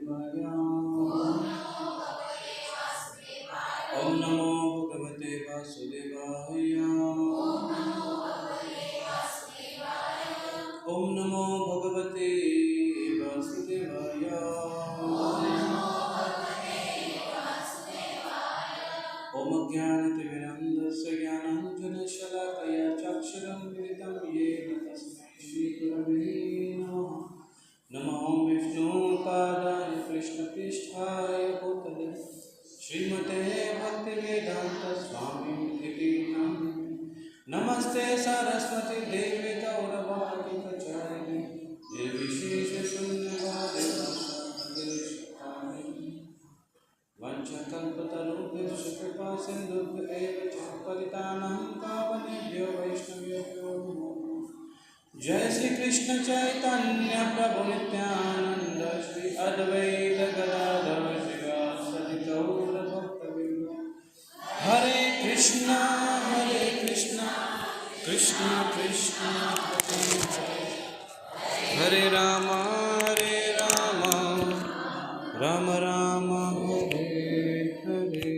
वासुदेवाय। ओम नमो भगवते वासुदेवाय। ओम नमो भगवते वासुदेवाय। ओम ज्ञानतिमिरन्धस्य ज्ञानाञ्जनशलाकया चक्षुरुं मिलितं येन तस्मै श्रीगुरवे नमः। नमो विष्णुपादाय कृष्णपृष्ठाय भूतले श्रीमते भक्तिवेदान्तस्वामिनिति नामिने। नमस्ते सरस्वती देवी गौरवाणी प्रचारिणे निर्विशेषशून्यवादे वंशकल्पतरुभ्यश्च कृपासिन्धुभ्य एव च पतितानां पावनेभ्यो वैष्णवेभ्यो नमो नमः। जय श्री कृष्ण चैतन्य प्रभु नित्यानंद श्री अद्वैत गदाधर श्रीवासदि गौर भक्तवृंद। हरे कृष्णा कृष्ण कृष्ण हरे राम राम राम हरे हरे।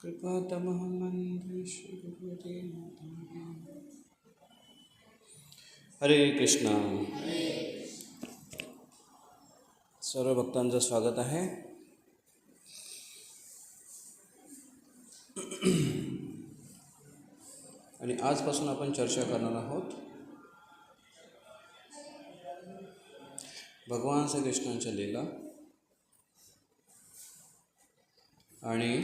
कृपातमः मंद्रे श्री भगवते माता। हरे कृष्णा। सर्व भक्तांचं स्वागत आहे। आणि आजपासून आपण चर्चा करणार आहोत भगवान श्रीकृष्णांच्या लीला आणि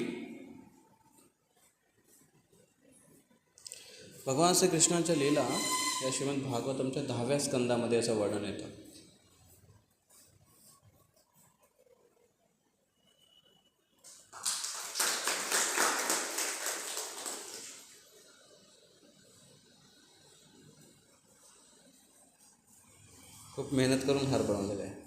भगवान श्रीकृष्णांच्या लीला या श्रीमद भागवतमच्या 10व्या स्कंदामध्ये असं वर्णन येतं। खूप मेहनत करून हार बनवलेला आहे।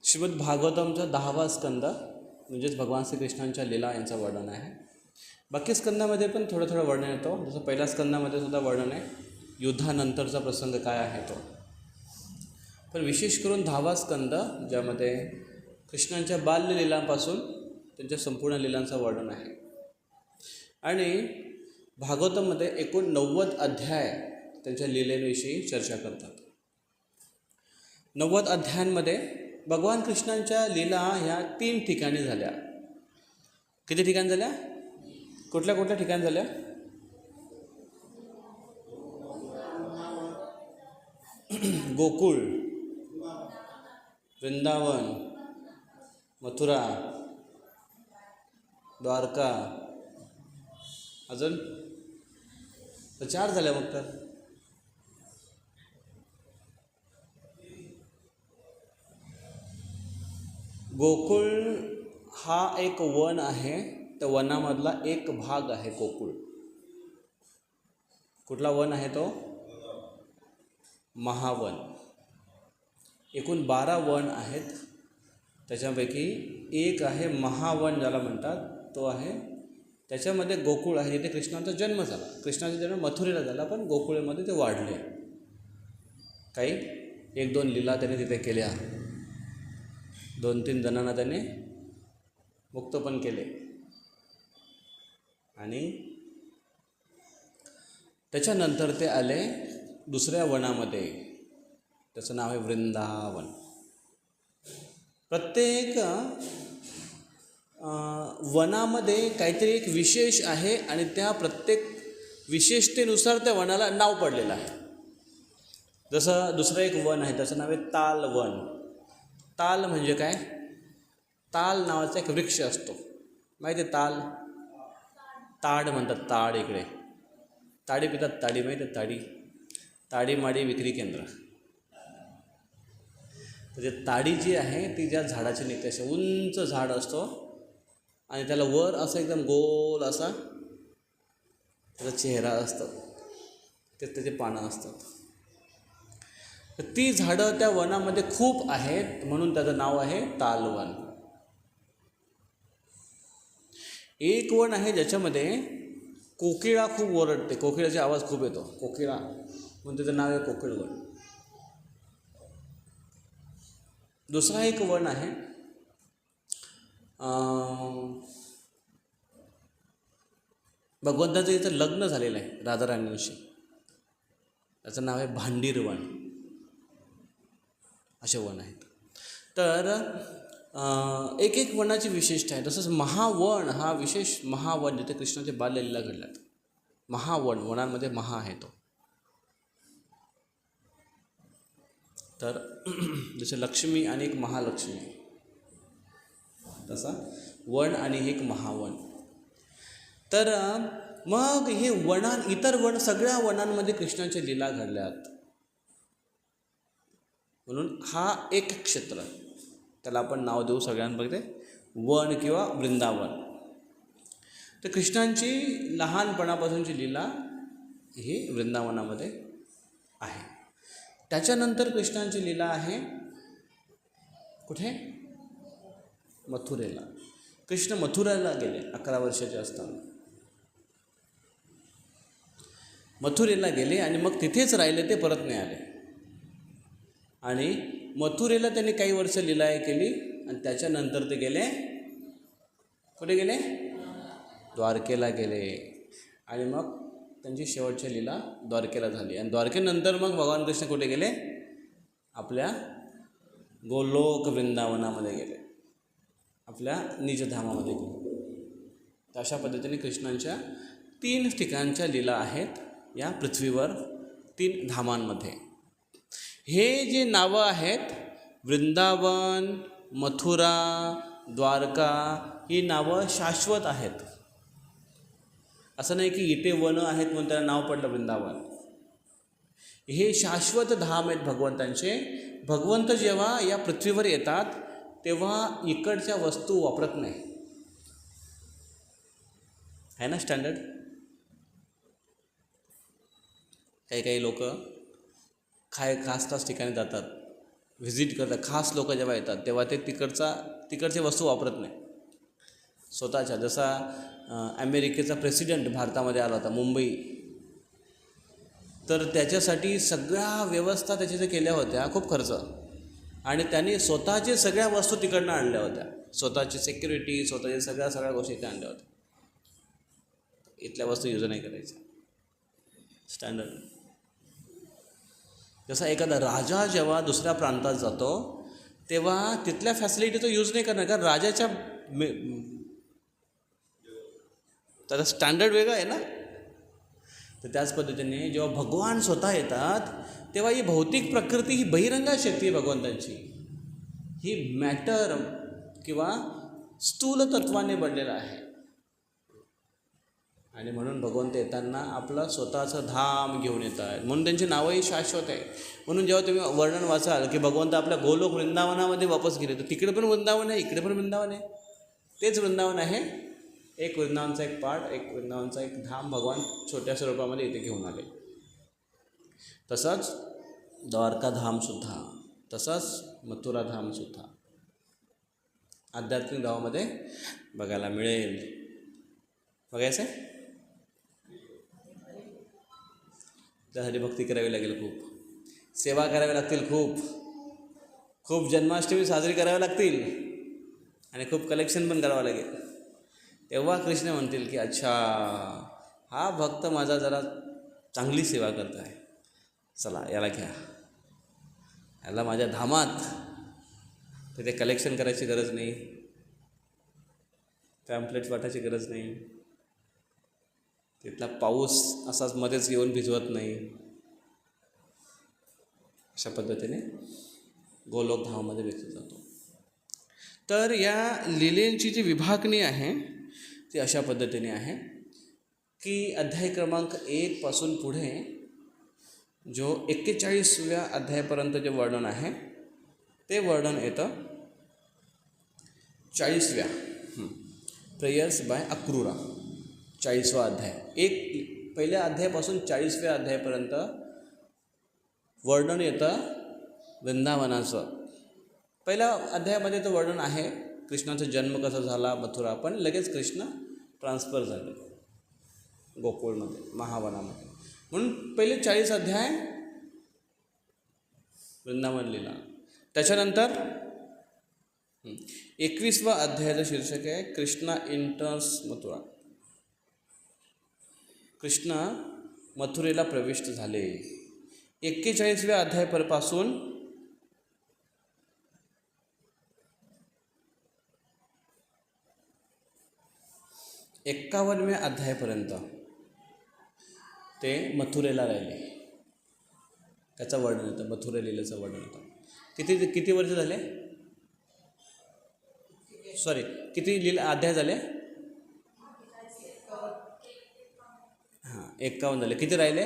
श्रीमद भागवतमचा 10वा स्कंद म्हणजेच भगवान श्रीकृष्णांच्या लीला यांचं वर्णन आहे। बाकी स्कंदामध्ये पण थोडं थोडं वर्णन येतं। जसं पहिल्या स्कंदामध्ये सुद्धा वर्णन आहे युद्धानंतरचा प्रसंग काय आहे तो। पण विशेष करून 10वा स्कंद ज्यामध्ये कृष्णांच्या बाल्यलीलांपासून त्यांच्या संपूर्ण लीलांचं वर्णन आहे। आणि भागवतमध्ये एकूण 90 अध्याय त्यांच्या लीलेविषयी चर्चा करतात। 90 अध्यायांमध्ये भगवान कृष्णांच्या लीला ह्या 3 ठिकाणी झाल्या। किती ठिकाणी झाल्या? कुठल्या कुठल्या ठिकाणी झाल्या? गोकुळ, वृंदावन, मथुरा, द्वारका, अजून 4 झाल्या। मग तर गोकुळ हा एक वन आहे, त्या वनामधला एक भाग आहे गोकुळ। कुठला वन आहे तो? महावन। एकूण 12 वन आहेत, त्याच्यापैकी एक आहे महावन ज्याला म्हणतात, तो आहे। त्याच्यामध्ये गोकुळ आहे जिथे कृष्णांचा जन्म झाला। कृष्णाचा जन्म मथुरेला झाला, पण गोकुळमध्ये ते वाढले। काही 1-2 लीला त्याने तिथे केल्या, 2-3 जणांना त्याने मुक्त पण केले। आणि त्याच्यानंतर ते आले दुसऱ्या वनामध्ये, त्याचं नाव आहे वृंदावन। प्रत्येक वनामध्ये काहीतरी एक विशेष आहे आणि त्या प्रत्येक विशेषतेनुसार त्या वनाला नाव पडलेलं आहे। जसं दुसरं एक वन आहे, त्याचं नाव आहे ताल वन। ताल म्हणजे काय? ताल नावाचा एक वृक्ष असतो, माहिती आहे? ताड म्हणतात, ताड। इकडे ताडी पितात, ताडी माहिती आहे? ताडी माडी विक्री केंद्र। म्हणजे ताडी जी आहे ती ज्या झाडाची निघते, असे उंच झाड असतो आणि त्याला वर असं एकदम गोल असा त्याचा चेहरा असतो, ते त्याचे पानं असतात। तर ती झाडं त्या वनामध्ये खूप आहेत, म्हणून त्याचं नाव आहे तालवन। एक वन आहे ज्याच्यामध्ये कोकिळा खूप ओरडते, कोकिळाचा आवाज खूप येतो, कोकिळा म्हणून त्याचं नाव आहे कोकिळवन. दुसरा एक वन आहे भगवंताचं इथं लग्न झालेलं आहे राधाराणींशी, त्याचं नाव आहे भांडीरवन. असे वन आहेत. तर एक एक वनाची विशेषता आहे. तसंच महावन हा विशेष महावन, जिथे कृष्णाचे बाल्यलीला घडल्यात. महावन, वनांमध्ये महा आहे तो. तर जसे लक्ष्मी आणि एक महालक्ष्मी, तसा वन आणि एक महावन. तर मग हे इतर वन, सगळ्या वनांमध्ये कृष्णाच्या लीला घडल्यात. म्हणून हा एक क्षेत्र, त्याला आपण नाव देऊ सगळ्यांमध्ये वन किंवा वृंदावन. तर कृष्णांची लहानपणापासूनची लीला ही वृंदावनामध्ये आहे. त्याच्यानंतर कृष्णांची लीला आहे कुठे? मथुरेला. कृष्ण मथुरेला गेले 11 वर्षाचे असताना. मथुरेला गेले आणि मग तिथेच राहिले, ते परत नाही आले. आणि मथुरेला त्यांनी काही वर्ष लीला केली आणि त्याच्यानंतर ते गेले कुठे गेले? द्वारकेला गेले. आणि मग त्यांची शेवटची लीला द्वारकेला झाली. आणि द्वारकेनंतर मग भगवान कृष्ण कुठे गेले? आपल्या गोलोक वृंदावनामध्ये गेले, आपल्या निजधामामध्ये गेले. तर अशा पद्धतीने कृष्णांच्या 3 ठिकाणच्या लीला आहेत या पृथ्वीवर, 3 धामांमध्ये. हे जे नावं आहेत वृंदावन, मथुरा, द्वारका, ही नावं शाश्वत आहेत. असं नाही की इथे वन आहेत म्हणून त्याला नाव पडलं वृंदावन. हे शाश्वत धाम आहेत भगवंतांचे. भगवंत जेव्हा या पृथ्वीवर येतात तेव्हा इकडच्या वस्तू वापरत नाही. आहे ना स्टँडर्ड? काही लोक खास ठिकाणी जातात, व्हिजिट करतात. खास लोक जेव्हा येतात तेव्हा ते तिकडचे वस्तू वापरत नाही स्वतःच्या. जसा अमेरिकेचा प्रेसिडेंट भारतामध्ये आला होता, मुंबई, तर त्याच्यासाठी सगळ्या व्यवस्था त्याच्या ज्या केल्या होत्या, खूप खर्च, आणि त्यांनी स्वतःचे सगळ्या वस्तू तिकडनं आणल्या होत्या. स्वतःची सिक्युरिटी, स्वतःच्या सगळ्या गोष्टी त्या आणल्या होत्या. इथल्या वस्तू यूज नाही करायच्या. स्टँडर्ड. जसा एखादा राजा जेव्हा दुसऱ्या प्रांतात जातो तेव्हा तिथल्या फॅसिलिटीचा यूज नाही करणार, कारण राजाच्या त्याचा स्टँडर्ड वेगळा आहे ना. तर त्याच पद्धतीने जेव्हा भगवान स्वतः येतात तेव्हा ही भौतिक प्रकृती ही बहिरंगा शक्ती आहे भगवंतांची. ही मॅटर किंवा स्थूल तत्वाने बनलेलं आहे. आणि म्हणून भगवंत येताना आपलं स्वतःचं धाम घेऊन येत आहेत. म्हणून त्यांची नावंही शाश्वत आहे. म्हणून जेव्हा तुम्ही वर्णन वाचाल की भगवंत आपल्या गोलोक वृंदावनामध्ये वापस गेले, तर तिकडे पण वृंदावन आहे, इकडे पण वृंदावन आहे. तेच वृंदावन आहे. एक वृंदावनचा एक पार्ट, एक वृंदावनचा एक धाम भगवान छोट्या स्वरूपामध्ये इथे घेऊन आले. तसंच द्वारका धामसुद्धा, तसंच मथुरा धामसुद्धा आध्यात्मिक धावामध्ये बघायला मिळेल. बघायचं आहे? त्यासाठी भक्ती करावी लागेल, खूप सेवा करावी लागतील, खूप जन्माष्टमी साजरी करावी लागतील, आणि खूप कलेक्शन पण करावं लागेल. तेव्हा कृष्ण म्हणतील की अच्छा, हा भक्त माझा जरा चांगली सेवा करत आहे, चला याला घ्या, याला माझ्या धामात. तर ते कलेक्शन करायची गरज नाही, पॅम्पलेट वाटायची गरज नाही, तिथला पाऊस असाच मध्येच येऊन भिजवत नाही. अशा पद्धतीने गोलोक धामामध्ये व्यक्त जातो. तर या लीलेंची जी विभागणी आहे ती अशा पद्धतीने आहे की अध्याय क्रमांक 1 पासून पुढे जो 41व्या अध्यायापर्यंत जे वर्णन आहे ते वर्णन येतं 40व्या प्रेयर्स बाय अक्रूरा, 40वा अध्याय. पहिल्या अध्यायापासून 40व्या अध्यायापर्यंत वर्णन येतं वृंदावनाचं. पहिल्या अध्यायामध्ये तर वर्णन आहे कृष्णाचा जन्म कसा झाला, मथुरा, पण लगेच कृष्ण ट्रान्सफर झाले. गोकुळमध्ये, महावनामध्ये. म्हणून पहिले 40 अध्याय वृंदावन लीला. त्याच्यानंतर 21वा अध्यायाचं शीर्षक आहे कृष्णा इंटर्स मथुरा. कृष्ण मथुरेला प्रविष्ट झाले. 41व्या अध्यायापासून 51व्या अध्यायापर्यंत ते मथुरेला राहिले. त्याचं वर्णन होतं, मथुरा लीलेचं वर्णन होतं. किती वर्ष झाले, सॉरी किती लीला अध्याय झाले? 51 झाले. किती राहिले?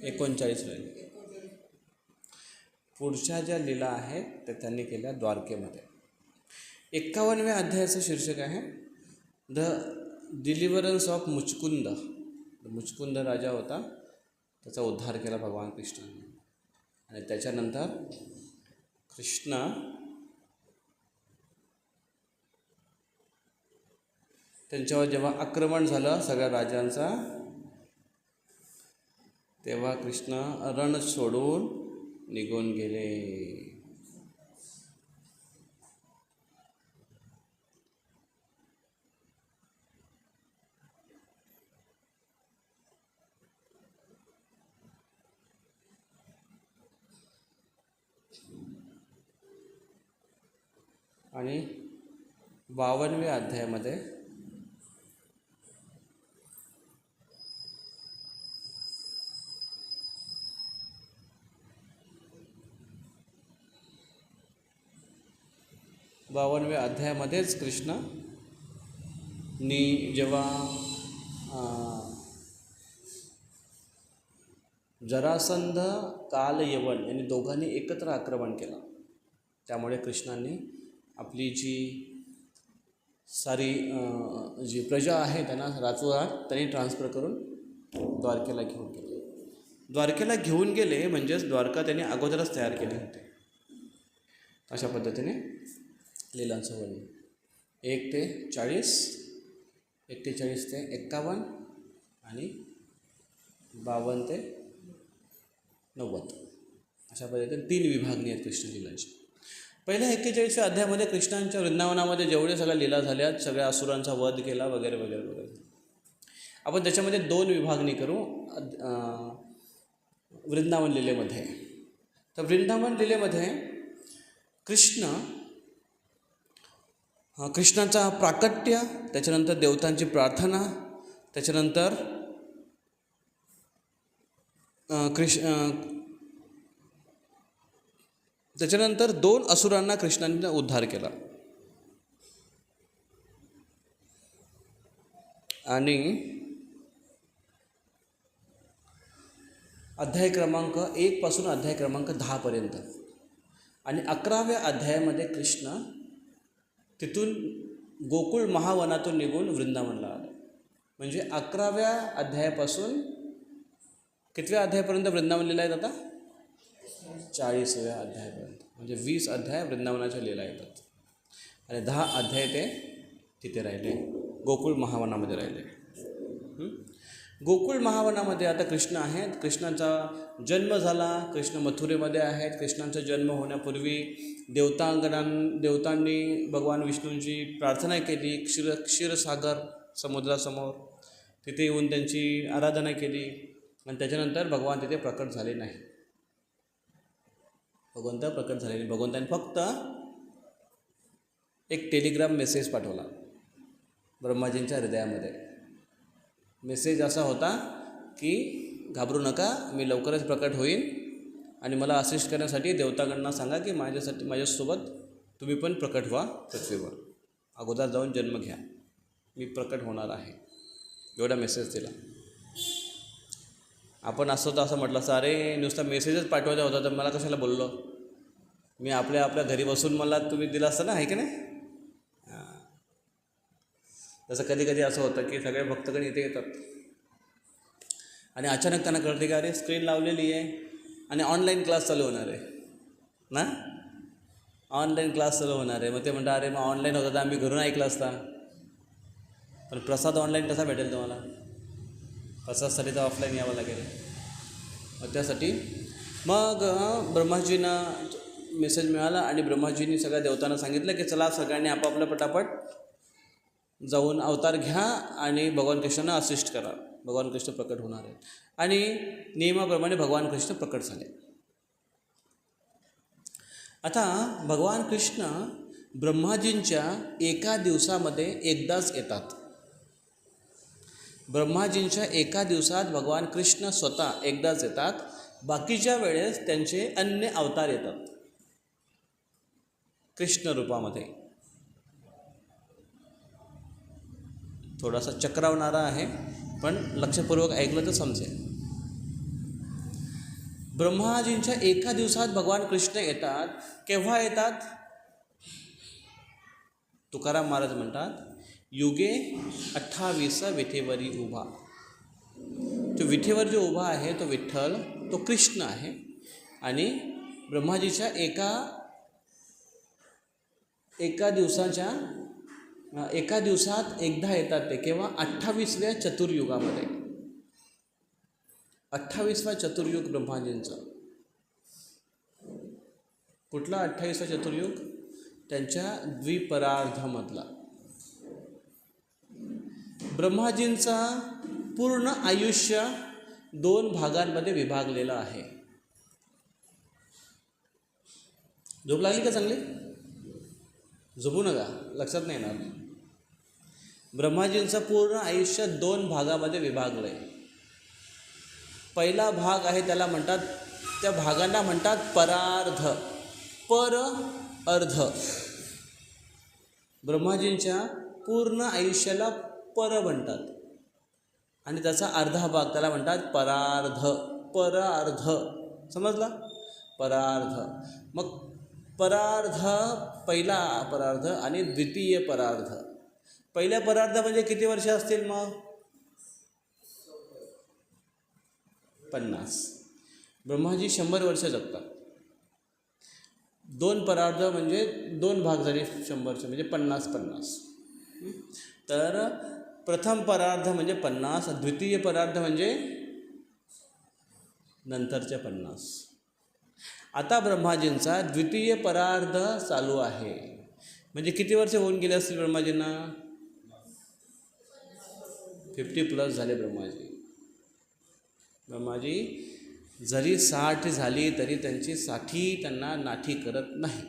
39 राहिले. पुढच्या ज्या लीला आहेत त्या त्यांनी केल्या द्वारकेमध्ये. 51व्या अध्यायाचं शीर्षक आहे द डिलिव्हरन्स ऑफ मुचकुंद. मुचकुंद राजा होता, त्याचा उद्धार केला भगवान कृष्णाने. आणि त्याच्यानंतर कृष्ण त्यांच्यावर जेव्हा आक्रमण झालं सगळ्या राजांचा, तेव्हा कृष्ण रण सोडून निघून गेले. आणि 52व्या अध्यायामध्ये अध्यायामध्येच कृष्णनी जेव्हा जरासंध कालयवन यांनी दोघांनी एकत्र आक्रमण केलं, त्यामुळे कृष्णांनी आपली जी सारी जी प्रजा आहे त्यांना राजकुमार त्यांनी ट्रान्सफर करून द्वारकेला घेऊन गेले. द्वारकेला घेऊन गेले म्हणजेच द्वारका त्यांनी अगोदरच तयार केले होते. अशा पद्धतीने लीलांचं वर्णन 1 ते 40, 41 ते 51 आणि 52 ते 90 अशा पद्धतीने 3 विभागणी आहेत कृष्ण लीलांची. पहिल्या 41व्या अध्यायामध्ये कृष्णांच्या वृंदावनामध्ये जेवढे सगळ्या लीला झाल्या, सगळ्या असुरांचा वध केला वगैरे वगैरे वगैरे. आपण त्याच्यामध्ये 2 विभागणी करू वृंदावन लीलेमध्ये. तर वृंदावन लीलेमध्ये कृष्णाचा प्राकट्य, त्याच्यानंतर देवतांची प्रार्थना, त्याच्यानंतर त्याच्यानंतर 2 असुरांना कृष्णाने उद्धार केला. आणि अध्याय क्रमांक 1 पासून अध्याय क्रमांक 10 पर्यंत. आणि 11व्या अध्यायामध्ये कृष्ण तिथून गोकुळ महावनातून निघून वृंदावनला आले. म्हणजे 11व्या अध्यायापासून कितव्या अध्यायापर्यंत वृंदावन लीला आहेत आता? 40व्या अध्यायापर्यंत. म्हणजे 20 अध्याय वृंदावनाच्या लीला येतात आणि 10 अध्याय ते तिथे राहिले, गोकुळ महावनामध्ये राहिले. गोकुळ महावनामध्ये आता कृष्ण आहेत. कृष्णाचा जन्म झाला, कृष्ण मथुरेमध्ये आहेत. कृष्णांचा जन्म होण्यापूर्वी देवतांनी भगवान विष्णूंची प्रार्थना केली क्षीरसागर समुद्रासमोर. तिथे येऊन त्यांची आराधना केली आणि त्याच्यानंतर भगवान तिथे प्रकट झाले नाही. भगवंत प्रकट झाले नाही. भगवंतांनी फक्त एक टेलिग्राम मेसेज पाठवला ब्रह्माजींच्या हृदयामध्ये. मेसेज असा होता की घाबरू नका, मी लवकरच प्रकट होईन आणि मला असिस्ट करण्यासाठी देवतागणांना सांगा की माझ्यासोबत तुम्ही पण प्रकट व्हा पृथ्वीवर, अगोदर जाऊन जन्म घ्या, मी प्रकट होणार आहे. एवढा मेसेज दिला. आपण असं म्हटलं असं, अरे नुसता मेसेजच पाठवायचा होता तर मला कशाला बोललो, मी आपल्या घरी बसून मला तुम्ही दिला असतं ना, आहे की नाही? तसं कधी कधी असं होतं की सगळे भक्तगण इथे येतात आणि अचानक त्यांना कळते की अरे स्क्रीन लावलेली आहे आणि ऑनलाईन क्लास चालू होणार आहे ना, ऑनलाईन क्लास चालू होणार आहे. मग ते म्हणतात अरे मग ऑनलाईन होतं तर आम्ही घरून ऐकलं असता. पण प्रसाद ऑनलाईन कसा भेटेल तुम्हाला? प्रसादसाठी तर ऑफलाईन यावं लागेल. मग त्यासाठी मग ब्रह्माजींना मेसेज मिळाला आणि ब्रह्माजींनी सगळ्या देवतांना सांगितलं की चला सगळ्यांनी आपापल्या पटापट जाऊन अवतार घ्या आणि भगवान कृष्णांना असिस्ट करा. भगवान कृष्ण प्रकट होणार आहेत. आणि नियमाप्रमाणे भगवान कृष्ण प्रकट झाले. आता भगवान कृष्ण ब्रह्माजींच्या एका दिवसामध्ये एकदाच येतात. ब्रह्माजींच्या एका दिवसात भगवान कृष्ण स्वतः एकदाच येतात. बाकीच्या वेळेस त्यांचे अन्य अवतार येतात कृष्ण रूपामध्ये. थोडासा चक्रावणारा आहे पण लक्षपूर्वक ऐकलं तर समजेल. ब्रह्माजींच्या एका दिवसात भगवान कृष्ण येतात. केव्हा येतात? तुकाराम महाराज म्हणतात युगे 28 विठेवरी उभा. तो विठेवर जो उभा आहे तो विठ्ठल, तो कृष्ण आहे. आणि ब्रह्माजीच्या एका दिवसात एकदा येतात ते. केव्हा? 28व्या चतुर्युगामध्ये. 28वा चतुर्युग ब्रह्माजींचा. कुठला 28वा चतुर्युग? त्यांच्या द्विपरार्धमधला. ब्रह्माजींचा पूर्ण आयुष्य 2 भागांमध्ये विभागलेलं आहे. झोप लागली का चांगली? झोपू नका, लक्षात नाही येणार. ब्रह्माजींचं पूर्ण आयुष्य 2 भागामध्ये विभागलं आहे. पहिला भाग आहे त्याला म्हणतात, त्या भागांना म्हणतात परार्ध, पर अर्ध. ब्रह्माजींच्या पूर्ण आयुष्याला पर म्हणतात आणि त्याचा अर्धा भाग त्याला म्हणतात परार्ध. परार्ध समजला? परार्ध. मग परार्ध, पहिला परार्ध आणि द्वितीय परार्ध. पहिल्या परार्ध म्हणजे किती वर्ष असतील मग? 50. ब्रह्माजी 100 वर्ष जगतात. 2 परार्ध म्हणजे 2 भाग झाले 100चे, म्हणजे 50. तर प्रथम परार्ध म्हणजे 50, द्वितीय परार्ध म्हणजे नंतरचे 50. आता ब्रह्माजींचा द्वितीय परार्ध चालू आहे. म्हणजे किती वर्ष होऊन गेले असतील ब्रह्माजींना? 50+ झाले ब्रह्माजी. ब्रह्माजी जरी 60 झाली तरी त्यांची 60 त्यांना नाठी करत नाही.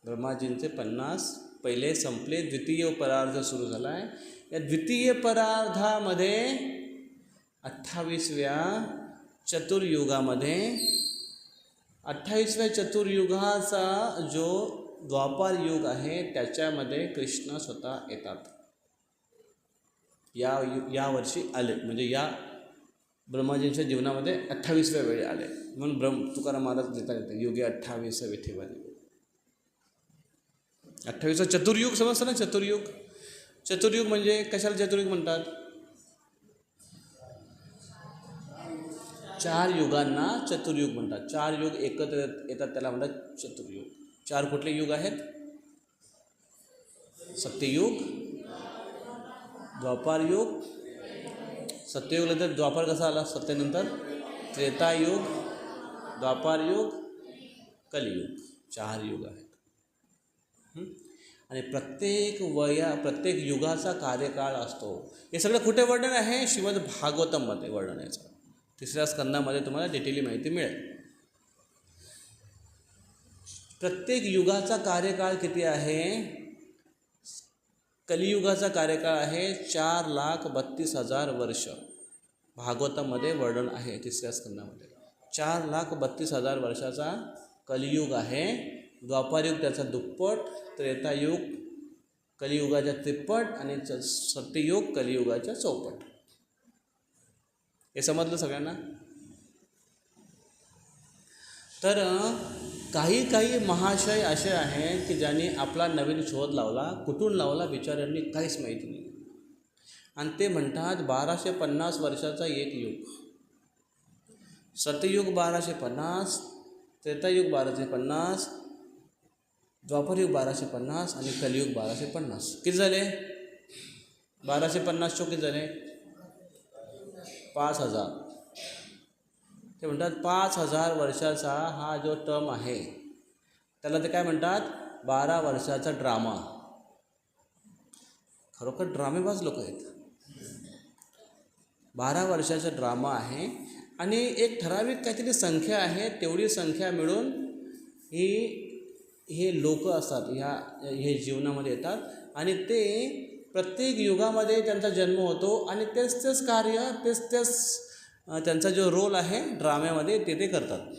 ब्रह्माजींचे 50 पहिले संपले, द्वितीय परार्ध सुरू झाला आहे. या द्वितीय परार्धामध्ये 28व्या चतुर्युगामध्ये, 28व्या चतुर्युगाचा जो द्वापार युग आहे त्याच्यामध्ये कृष्ण स्वतः येतात. या वर्षी आले, म्हणजे या ब्रह्माजींच्या जीवनामध्ये 28व्या वेळी आले. म्हणून तुकाराम महाराज देतात युगे 28 विठेवरी. 28वा चतुर्युग समजतं ना? चतुर्युग. चतुर्युग म्हणजे कशाला चतुर्युग म्हणतात? 4 युगांना चतुर्युग म्हणतात. 4 युग एकत्र येतात त्याला म्हणतात चतुर्युग. 4 कुठले युग आहेत? सत्ययुग, द्वापारयुग. सत्ययुग नंतर द्वापार कसा आला? सत्यनंतर त्रेतायुग, द्वापारयुग, कलियुग. 4 युग आहेत. आणि प्रत्येक युगाचा कार्यकाळ असतो. हे सगळं कुठे वर्णन आहे? श्रीमद भागवतममध्ये वर्णन आहे. 3ऱ्या स्कंदामध्ये तुम्हाला डिटेली माहिती मिळेल. प्रत्येक युगाचा कार्यकाळ किती आहे? कलियुगाचा कार्यकाळ आहे 4,32,000 वर्ष. भागवतामध्ये वर्णन आहे 3ऱ्या स्कंदामध्ये. 4,32,000 वर्षाचा कलियुग आहे. द्वापारयुग त्याचा दुप्पट, त्रेतायुग कलियुगाच्या तिप्पट आणि सत्ययुग कलियुगाच्या चौपट. हे समजलं सगळ्यांना? तर काही महाशय असे आहेत की ज्यांनी आपला नवीन शोध लावला. कुठून लावला बिचाऱ्यांनी काहीच माहिती नाही. आणि ते म्हणतात 1250 वर्षाचा एक युग. सत्ययुग 1250, त्रेतायुग 1250, द्वापरयुग 1250 आणि कलियुग 1250. किती झाले? 1250 किती झाले? 5000. ते म्हणतात 5000 वर्षाचा हा जो टर्म आहे त्याला ते काय म्हणतात? 12 वर्षाचा ड्रामा. खरोखर ड्रामेबाज लोक आहेत. 12 वर्षाचा ड्रामा आहे आणि एक ठराविक काहीतरी संख्या आहे, तेवढी संख्या मिळून हे लोक असतात, हे जीवनामध्ये येतात आणि ते प्रत्येक युगामध्ये त्यांचा जन्म होतो आणि तेच कार्य, तेच त्यांचा जो रोल आहे ड्राम्यामध्ये ते करतात.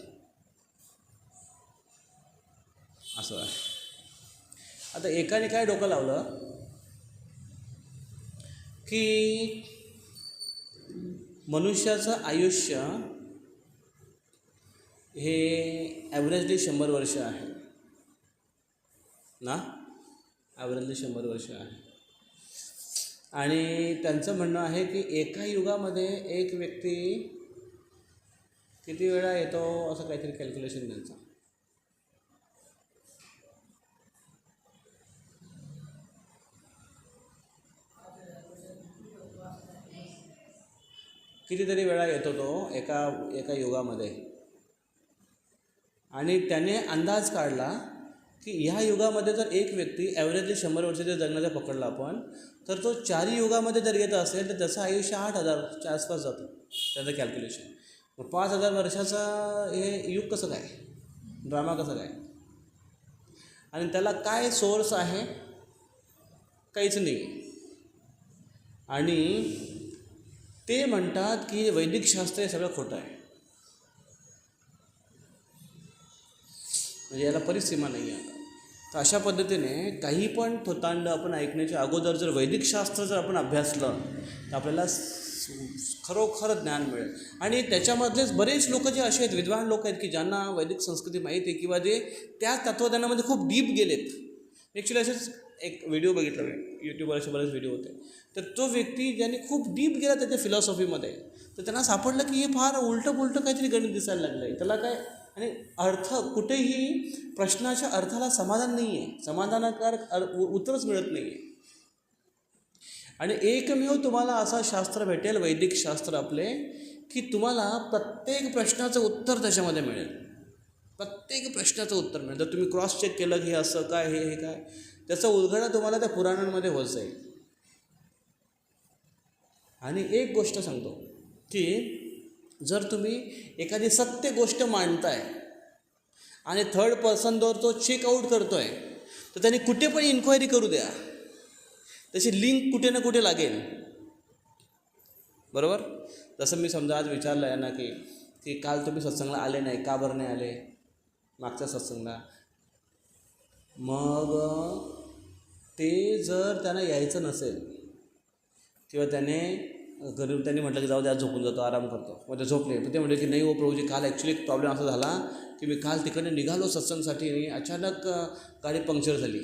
असं आहे. आता एकाने काय डोकं लावलं की मनुष्याचं आयुष्य हे ॲव्हरेजली 100 वर्ष आहे ना, ॲव्हरेजली 100 वर्ष आहे. आणि त्यांचं म्हणणं आहे की एका युगामध्ये एक व्यक्ती किती वेळा येतो, असं काहीतरी कॅल्क्युलेशन त्यांचं. कितीतरी वेळा येतो तो एका युगामध्ये. आणि त्याने अंदाज काढला की ह्या युगामध्ये जर एक व्यक्ती ॲव्हरेजली 100 वर्ष जर जगण्याचा पकडला आपण, तर तो 4 युगामध्ये जर येत असेल तर त्याचं आयुष्य 8000च्या आसपास जातं, त्याचं कॅल्क्युलेशन. मग 5000 वर्षाचा हे युग कसं काय, ड्रामा कसं काय? आणि त्याला काय सोर्स आहे? काहीच नाही. आणि ते म्हणतात की वैदिक शास्त्र हे सगळं खोटं आहे. म्हणजे याला परिसीमा नाही आहे. तर अशा पद्धतीने काही पण थोतांड आपण ऐकण्याच्या अगोदर जर वैदिक शास्त्र जर आपण अभ्यासलं तर आपल्याला खरोखर ज्ञान मिळेल. आणि त्याच्यामधलेच बरेच लोक जे असे आहेत, विद्वान लोक आहेत की ज्यांना वैदिक संस्कृती माहिती आहे किंवा जे त्या तत्त्वज्ञानामध्ये खूप डीप गेलेत. ॲक्च्युली असेच एक व्हिडिओ बघितला मी, यूट्यूबवर असे बरेच व्हिडिओ होते. तर तो व्यक्ती ज्याने खूप डीप गेला त्याच्या फिलॉसॉफीमध्ये, तर त्यांना सापडलं की हे फार उलटं काहीतरी गणित दिसायला लागलं आहे. त्याला काय आणि अर्थ, कुठेही प्रश्नाच्या अर्थाला समाधान नाही आहे, समाधानकारक उत्तरच मिळत नाही आहे. आणि एकमेव तुम्हाला असं शास्त्र भेटेल, वैदिक शास्त्र आपले, की तुम्हाला प्रत्येक प्रश्नाचं उत्तर त्याच्यामध्ये मिळेल. प्रत्येक प्रश्नाचं उत्तर मिळेल. जर तुम्ही क्रॉस चेक केलं की हे असं काय, हे काय, त्याचा उलगडा तुम्हाला त्या पुराणांमध्ये होत जाईल. आणि एक गोष्ट सांगतो की जर तुम्ही एखादी सत्य गोष्ट मांडताय आणि थर्ड पर्सनवर तो चेकआउट करतो आहे, तर त्याने कुठे पण इन्क्वायरी करू द्या, त्याची लिंक कुठे ना कुठे लागेल. बरोबर? जसं मी समजा आज विचारलं आहे ना की काल तुम्ही सत्संगला आले नाही, का बरं नाही आले मागच्या सत्संगला? मग ते जर त्यांना यायचं नसेल किंवा त्यांनी म्हटलं की जाऊ द्या, झोपून जातो, आराम करतो, मग ते झोपले. पण ते म्हटले की नाही हो प्रभूजी, काल ॲक्च्युली प्रॉब्लेम असा झाला की मी काल तिकडे निघालो सत्संगसाठी आणि अचानक गाडी पंक्चर झाली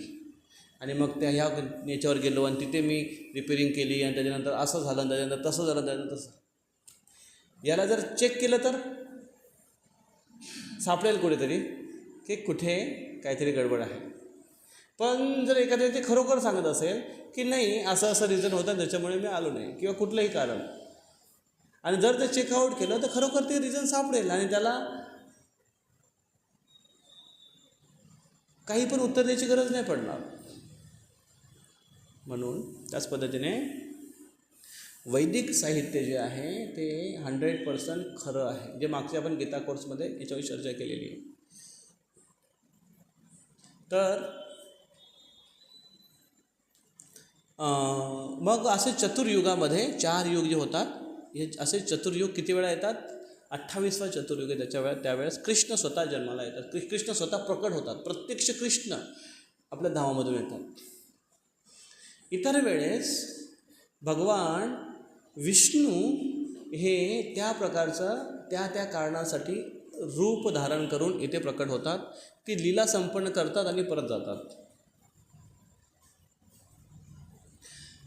आणि मग त्या ह्या याच्यावर गेलो आणि तिथे मी रिपेरिंग केली आणि त्याच्यानंतर असं झालं, त्याच्यानंतर तसं झालं, त्याच्यानंतर तसं. याला जर चेक केलं तर सापडेल कुठेतरी की कुठे काहीतरी गडबड आहे. पण जर एखाद्या व्यक्ती खरोखर सांगत असेल की नाही असं रिझन होतं त्याच्यामुळे मी आलो नाही किंवा कुठलंही कारण, आणि जर ते चेकआउट केलं तर खरोखर ते रिझन सापडेल आणि त्याला काही पण उत्तर द्यायची गरज नाही पडणार. म्हणून त्याच पद्धतीने वैदिक साहित्य जे आहे ते 100% खरं आहे, जे मागच्या आपण गीता कोर्समध्ये याच्यावर चर्चा केलेली आहे. तर मग असे चतुर्युगामध्ये 4 युग जे होतात, हे असे चतुर्युग किती वेळा येतात? 28वा चतुर्युग आहे. त्यावेळेस कृष्ण स्वतः जन्माला येतात, कृष्ण स्वतः प्रकट होतात, प्रत्यक्ष कृष्ण आपल्या धामामधून येतात. इतर वेळेस भगवान विष्णू हे त्या प्रकारचं त्या कारणासाठी रूप धारण करून इथे प्रकट होतात, ती लीला संपन्न करतात आणि परत जातात.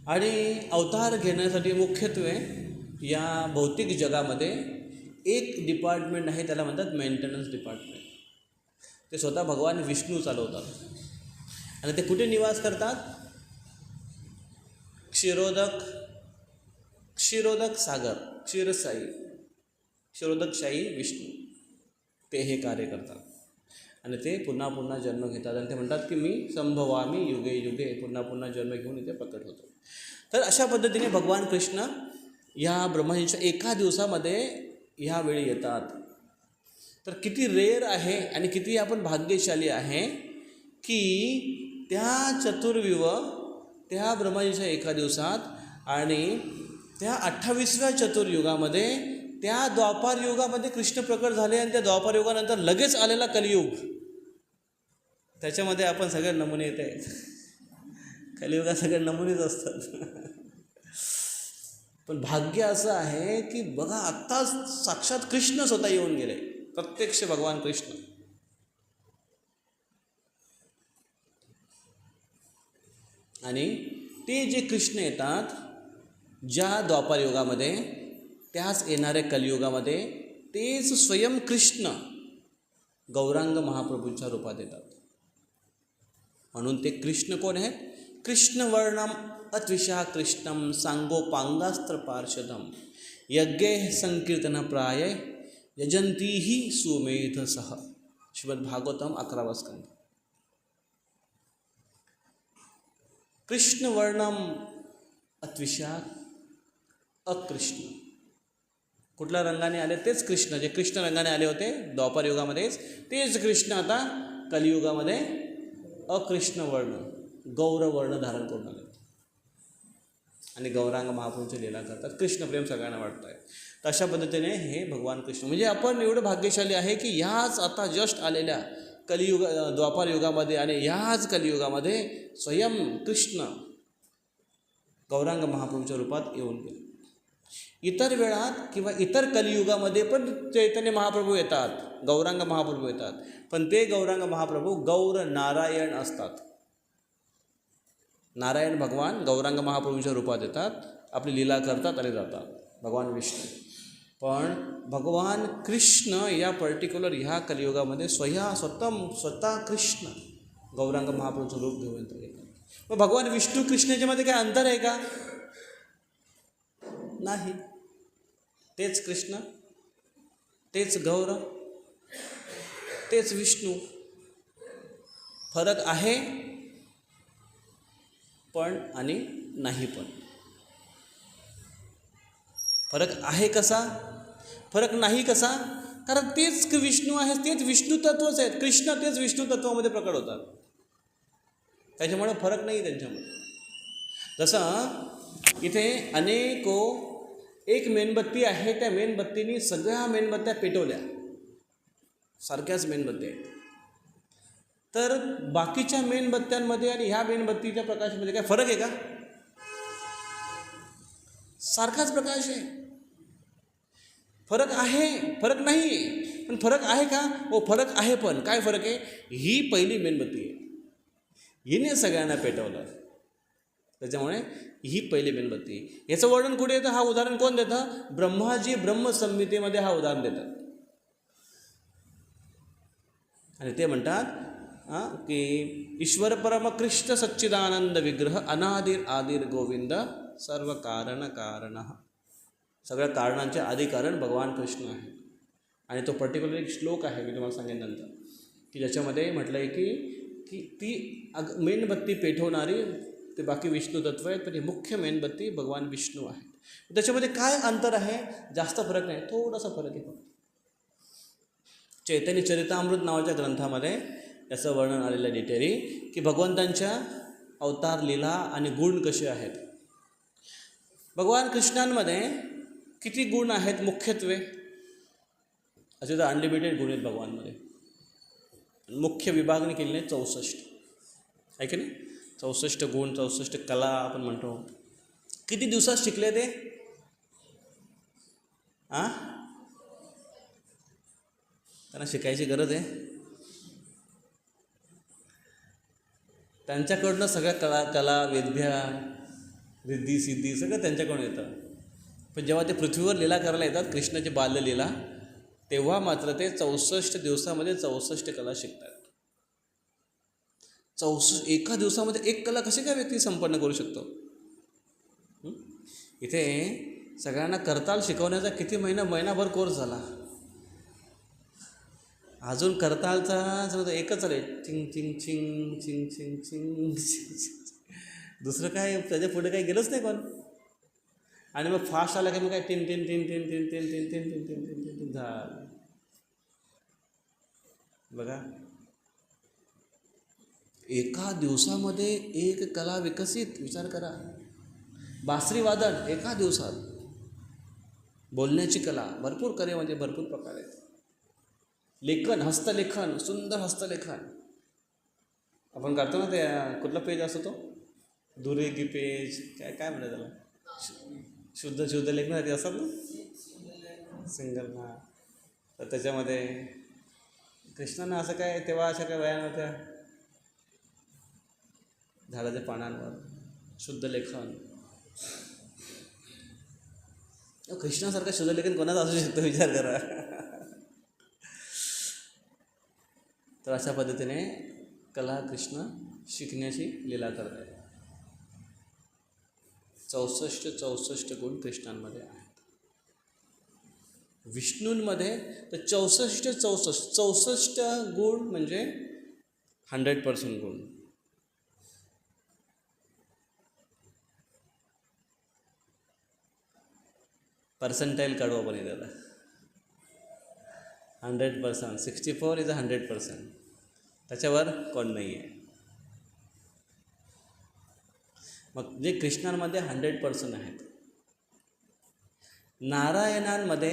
आणि अवतार घेण्यासाठी मुख्यत्वे या भौतिक जगामध्ये एक डिपार्टमेंट आहे, त्याला म्हणतात मेंटेनन्स डिपार्टमेंट. ते स्वतः भगवान विष्णू चालवतात. आणि ते कुठे निवास करतात? क्षीरोदक सागर, क्षीरोदकशाही विष्णू, ते हे कार्य करतात. आणि ते पुन्हा पुन्हा जन्म घेतात आणि ते म्हणतात की मी संभवामी युगे युगे, पुन्हा पुन्हा जन्म घेऊन इथे प्रकट होतो. तर अशा पद्धतीने भगवान कृष्ण या ब्रह्माजींच्या एका दिवसामध्ये ह्या वेळी येतात. तर किती रेअर आहे आणि किती आपण भाग्यशाली आहे की त्या त्या ब्रह्माजींच्या एका दिवसात आणि त्या 28व्या चतुर्युगामध्ये, त्या द्वापार युगामध्ये कृष्ण प्रकट झाले आणि त्या द्वापार युगानंतर लगेच आलेला कलियुग, त्याच्यामध्ये आपण सगळे नमुने येत आहेत. कलियुगात सगळे नमुनेच असतात. पण भाग्य असं आहे की बघा, आत्ताच साक्षात कृष्ण स्वतः येऊन गेले, प्रत्यक्ष भगवान कृष्ण. आणि ते जे कृष्ण येतात ज्या द्वापार युगामध्ये, त्याच येणाऱ्या कलियुगामध्ये तेच स्वयं कृष्ण गौरांग महाप्रभूंच्या रूपात येतात. म्हणून ते कृष्ण कोण आहेत? कृष्णवर्णम अत्विषा कृष्णम सांगोपांगास्त्र पार्षदम यज्ञे संकीर्तन प्राय यजंतीही सुमेध सह. श्रीमद्भागवतम 11वा स्कंद. कृष्णवर्णम अत्विषा अकृष्ण, कुठल्या रंगाने आले? तेच कृष्ण, जे कृष्ण रंगाने आले होते द्वापार युगामध्येच, तेच कृष्ण आता कलियुगामध्ये अकृष्ण वर्ण, गौरवर्ण धारण करून आले आणि गौरांग महाप्रभूंची लीला करतात. कृष्णप्रेम सगळ्यांना वाटत आहे. तर अशा पद्धतीने हे भगवान कृष्ण, म्हणजे आपण एवढं भाग्यशाली आहे की ह्याच आता जस्ट आलेल्या द्वापार युगामध्ये आणि ह्याच कलियुगामध्ये स्वयं कृष्ण गौरांग महाप्रभूंच्या रूपात येऊन गेले. इतर वेळात किंवा इतर कलियुगामध्ये पण चैतन्य महाप्रभू येतात, गौरांग महाप्रभू येतात, पण ते गौरांग महाप्रभू गौर नारायण असतात. नारायण भगवान गौरांग महाप्रभूंच्या रूपात येतात, आपली लीला करतात आणि जातात, भगवान विष्णू. पण भगवान कृष्ण या पर्टिक्युलर ह्या कलियुगामध्ये स्वतः कृष्ण गौरांग महाप्रभूंचं रूप घेऊन येतात. मग भगवान विष्णू कृष्ण याच्यामध्ये काय अंतर आहे का? नाही. तेच कृष्ण, तेच गौर, तेच विष्णू. फरक आहे पण आणि नाही पण. फरक आहे कसा? फरक नाही कसा? कारण तेच विष्णू आहे, तेच विष्णू तत्वच आहेत. कृष्ण तेच विष्णू तत्वामध्ये प्रकट होतात, त्याच्यामुळे फरक नाही त्यांच्यामध्ये. जसं इथे एक मेणबत्ती आहे, त्या मेणबत्तीने सगळ्या मेणबत्त्या पेटवल्या, सारख्याच मेणबत्त्या आहेत. तर बाकीच्या मेणबत्त्यांमध्ये आणि ह्या मेणबत्तीच्या प्रकाशामध्ये काय फरक आहे का? सारखाच प्रकाश आहे. फरक आहे, फरक नाही आहे. पण फरक आहे का? हो, फरक आहे. पण काय फरक आहे? ही पहिली मेणबत्ती आहे, हिने सगळ्यांना पेटवलं, त्याच्यामुळे ही पहिली मेणबत्ती. याचं वर्णन कुठे येतं? हा उदाहरण कोण देतं? ब्रह्माजी ब्रह्मसंहितेमध्ये हा उदाहरण देतात. आणि ते म्हणतात की ईश्वर परम कृष्ण सच्चिदानंद विग्रह अनादिर आदिर गोविंद सर्व कारण कारण. सगळ्या कारणांचे आदी कारण भगवान कृष्ण आहे. आणि तो पर्टिक्युलर एक श्लोक आहे, मी तुम्हाला सांगेन नंतर, की ज्याच्यामध्ये म्हटलं आहे की ती मेणबत्ती पेटवणारी ते बाकी विष्णू तत्व आहेत, पण ही मुख्य मेणबत्ती भगवान विष्णू आहे. त्याच्यामध्ये काय अंतर आहे? जास्त फरक नाही, थोडासा फरक आहे फक्त. चैतन्य चरितामृत नावाच्या ग्रंथामध्ये याचं वर्णन आलेलं आहे डिटेली, की भगवंतांच्या अवतार लीला आणि गुण कसे आहेत. भगवान कृष्णांमध्ये किती गुण आहेत मुख्यत्वे? असे तर अनलिमिटेड गुण आहेत भगवानमध्ये. मुख्य विभागणी केली नाही 64 आहे की नाही? 64 गुण, 64 कला आपण म्हणतो. किती दिवसात शिकले ते? त्यांना शिकायची गरज आहे. त्यांच्याकडनं सगळ्या कला वेद्या रिद्धी सिद्धी सगळं त्यांच्याकडून येतं. पण जेव्हा ते पृथ्वीवर लीला करायला येतात, कृष्णाची बाल्यलीला, तेव्हा मात्र ते 64 दिवसामध्ये 64 कला शिकतात. एका दिवसामध्ये एक कला कशी काय व्यक्ती संपन्न करू शकतो? इथे सगळ्यांना करताल शिकवण्याचा किती महिनाभर कोर्स झाला. अजून करतालचा समजा एकच आले, चिंग चिंग चिंग चिंग चिंग चिंग चिंग, दुसरं काय त्याच्या पुढे काही गेलंच नाही कोण. आणि मग फास्ट आला की मग काय tin tin tin tin tin tin tin tin tin tin tin tin tin झालं. बघा, एका दिवसामध्ये एक कला विकसित. विचार करा, बासरी वादन एका दिवसात, बोलण्याची कला, भरपूर कले म्हणजे भरपूर प्रकार आहेत. लेखन, हस्तलेखन, सुंदर हस्तलेखन आपण करतो ना. ते कुठला पेज असतो तो, दुरेगी पेज, काय काय म्हणतात त्याला, शुद्ध लेखन ते असतात ना, सिंगल. हां, तर त्याच्यामध्ये कृष्णानं असं काय, तेव्हा अशा काय व्यायाम होत्या झाडाच्या पानांवर, शुद्ध लेखन. कृष्णासारखं शुद्ध लेखन कोणाचं असू शकतं, विचार करा. तर अशा पद्धतीने कला कृष्ण शिकण्याची लीला करत आहे. 64 गुण कृष्णांमध्ये आहेत. विष्णूंमध्ये तर 64 गुण म्हणजे 100% गुण. पर्सेंटाईल काढू आपण त्याला. 100%, 64 इज 100%. त्याच्यावर कोण नाही आहे. मग जे कृष्णांमध्ये 100% आहेत. नारायणांमध्ये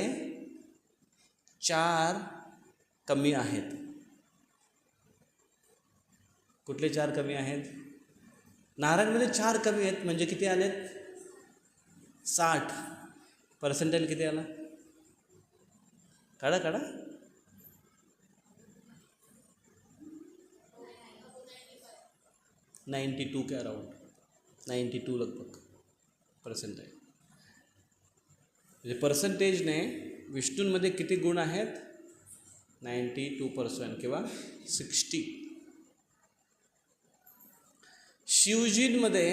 4 कमी आहेत. कुठले 4 कमी आहेत? नारायणमध्ये 4 कमी आहेत. म्हणजे किती आलेत? 60. पर्सेंटाईल किती आला? काढा. 92 के अराउंड, 92 लगभग पर्सेंटाईल. म्हणजे पर्सेंटेजने विष्णूंमध्ये किती गुण आहेत? 92% किंवा 60. शिवजींमध्ये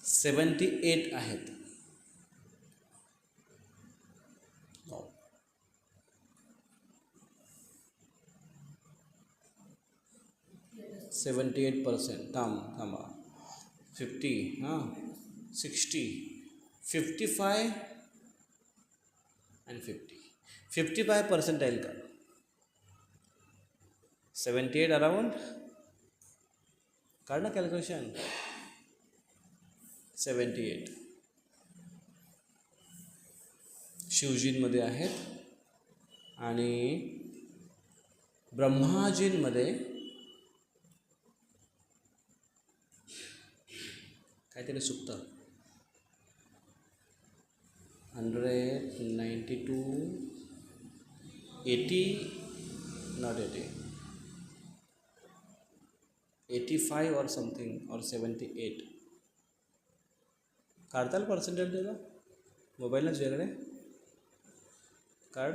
78 आहेत. 78%. थांबा. 50, 60, 55 and 50. 55 पर्सेंटाईल का? 78 अराउंड. काढ ना कॅल्क्युलेशन. 78 शिवजींमध्ये आहेत. आणि ब्रह्माजींमध्ये काहीतरी सुक्त 192, 80, not 80, 85 or something, or 78. काढताल पर्सेंटेज त्याला मोबाईलला तुझ्याकडे? काढ.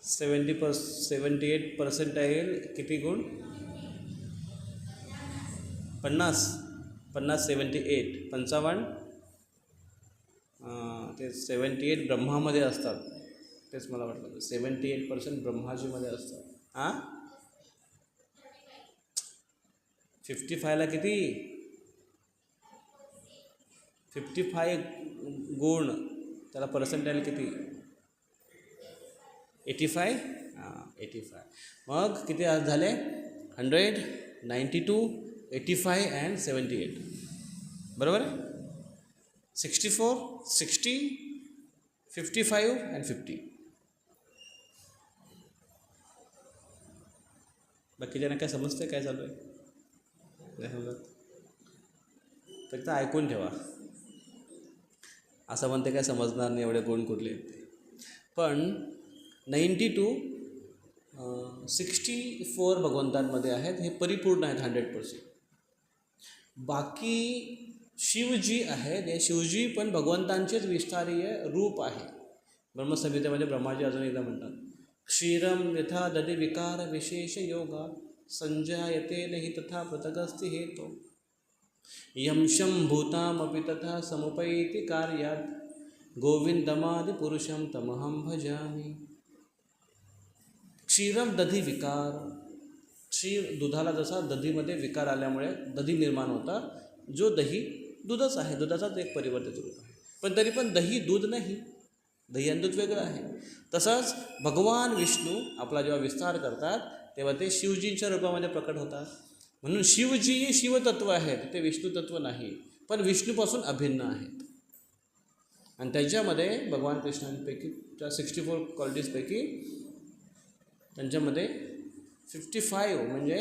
78 पर्सेंटाईल किती गुण? 50, 78, 55. ते 78 ब्रह्मामध्ये असतात. तेच मला वाटलं 78% ब्रह्माजीमध्ये असतात. 55ला किती? 55 गुण, त्याला पर्सेंटाईल किती? 85. 85. मग किती झाले? 100, 92, 85 and 78. बरोबर आहे? 64, 60, 55 and 50. बाकीच्यांना काय समजतं काय चालू आहे? नाही समजत? फक्त ऐकून ठेवा. असं म्हणते काय समजणार नाही एवढे गुण कुठले आहेत ते. पण 92, 64 भगवंतांमध्ये आहेत. हे परिपूर्ण आहेत 100%. बाकी शिवजी आहेत. हे शिवजी पण भगवंतांचेच विस्तारीय रूप आहे. ब्रह्मसंहितेमध्ये ब्रह्माजी अजून एकदा म्हणतात, क्षीरम यथा दधी विकार विशेष योगा संजायते नहि तथा पृथगस्ति हेतो यं शंभूतामपि तथा समुपैति कार्यात् गोविंदमादि पुरुषम तमहं भजामि. क्षीरम दधी विकार, क्षीर दुधाला जसा दधीमध्ये विकार आल्यामुळे दधी निर्माण होता, जो दही दूधच आहे, दुधाचाच एक परिवर्तित रूप आहे, पण तरी पण दही दूध नाही, दही आणि दूध वेगळं आहे. तसंच भगवान विष्णू आपला जेव्हा विस्तार करतात तेव्हा ते शिवजींच्या रूपामध्ये प्रकट होतात. म्हणून शिवजी शिवतत्व आहेत, ते विष्णुतत्व नाही, पण विष्णूपासून अभिन्न आहेत. आणि त्यांच्यामध्ये भगवान कृष्णांपैकी त्या 64 क्वालिटीजपैकी त्यांच्यामध्ये 55 म्हणजे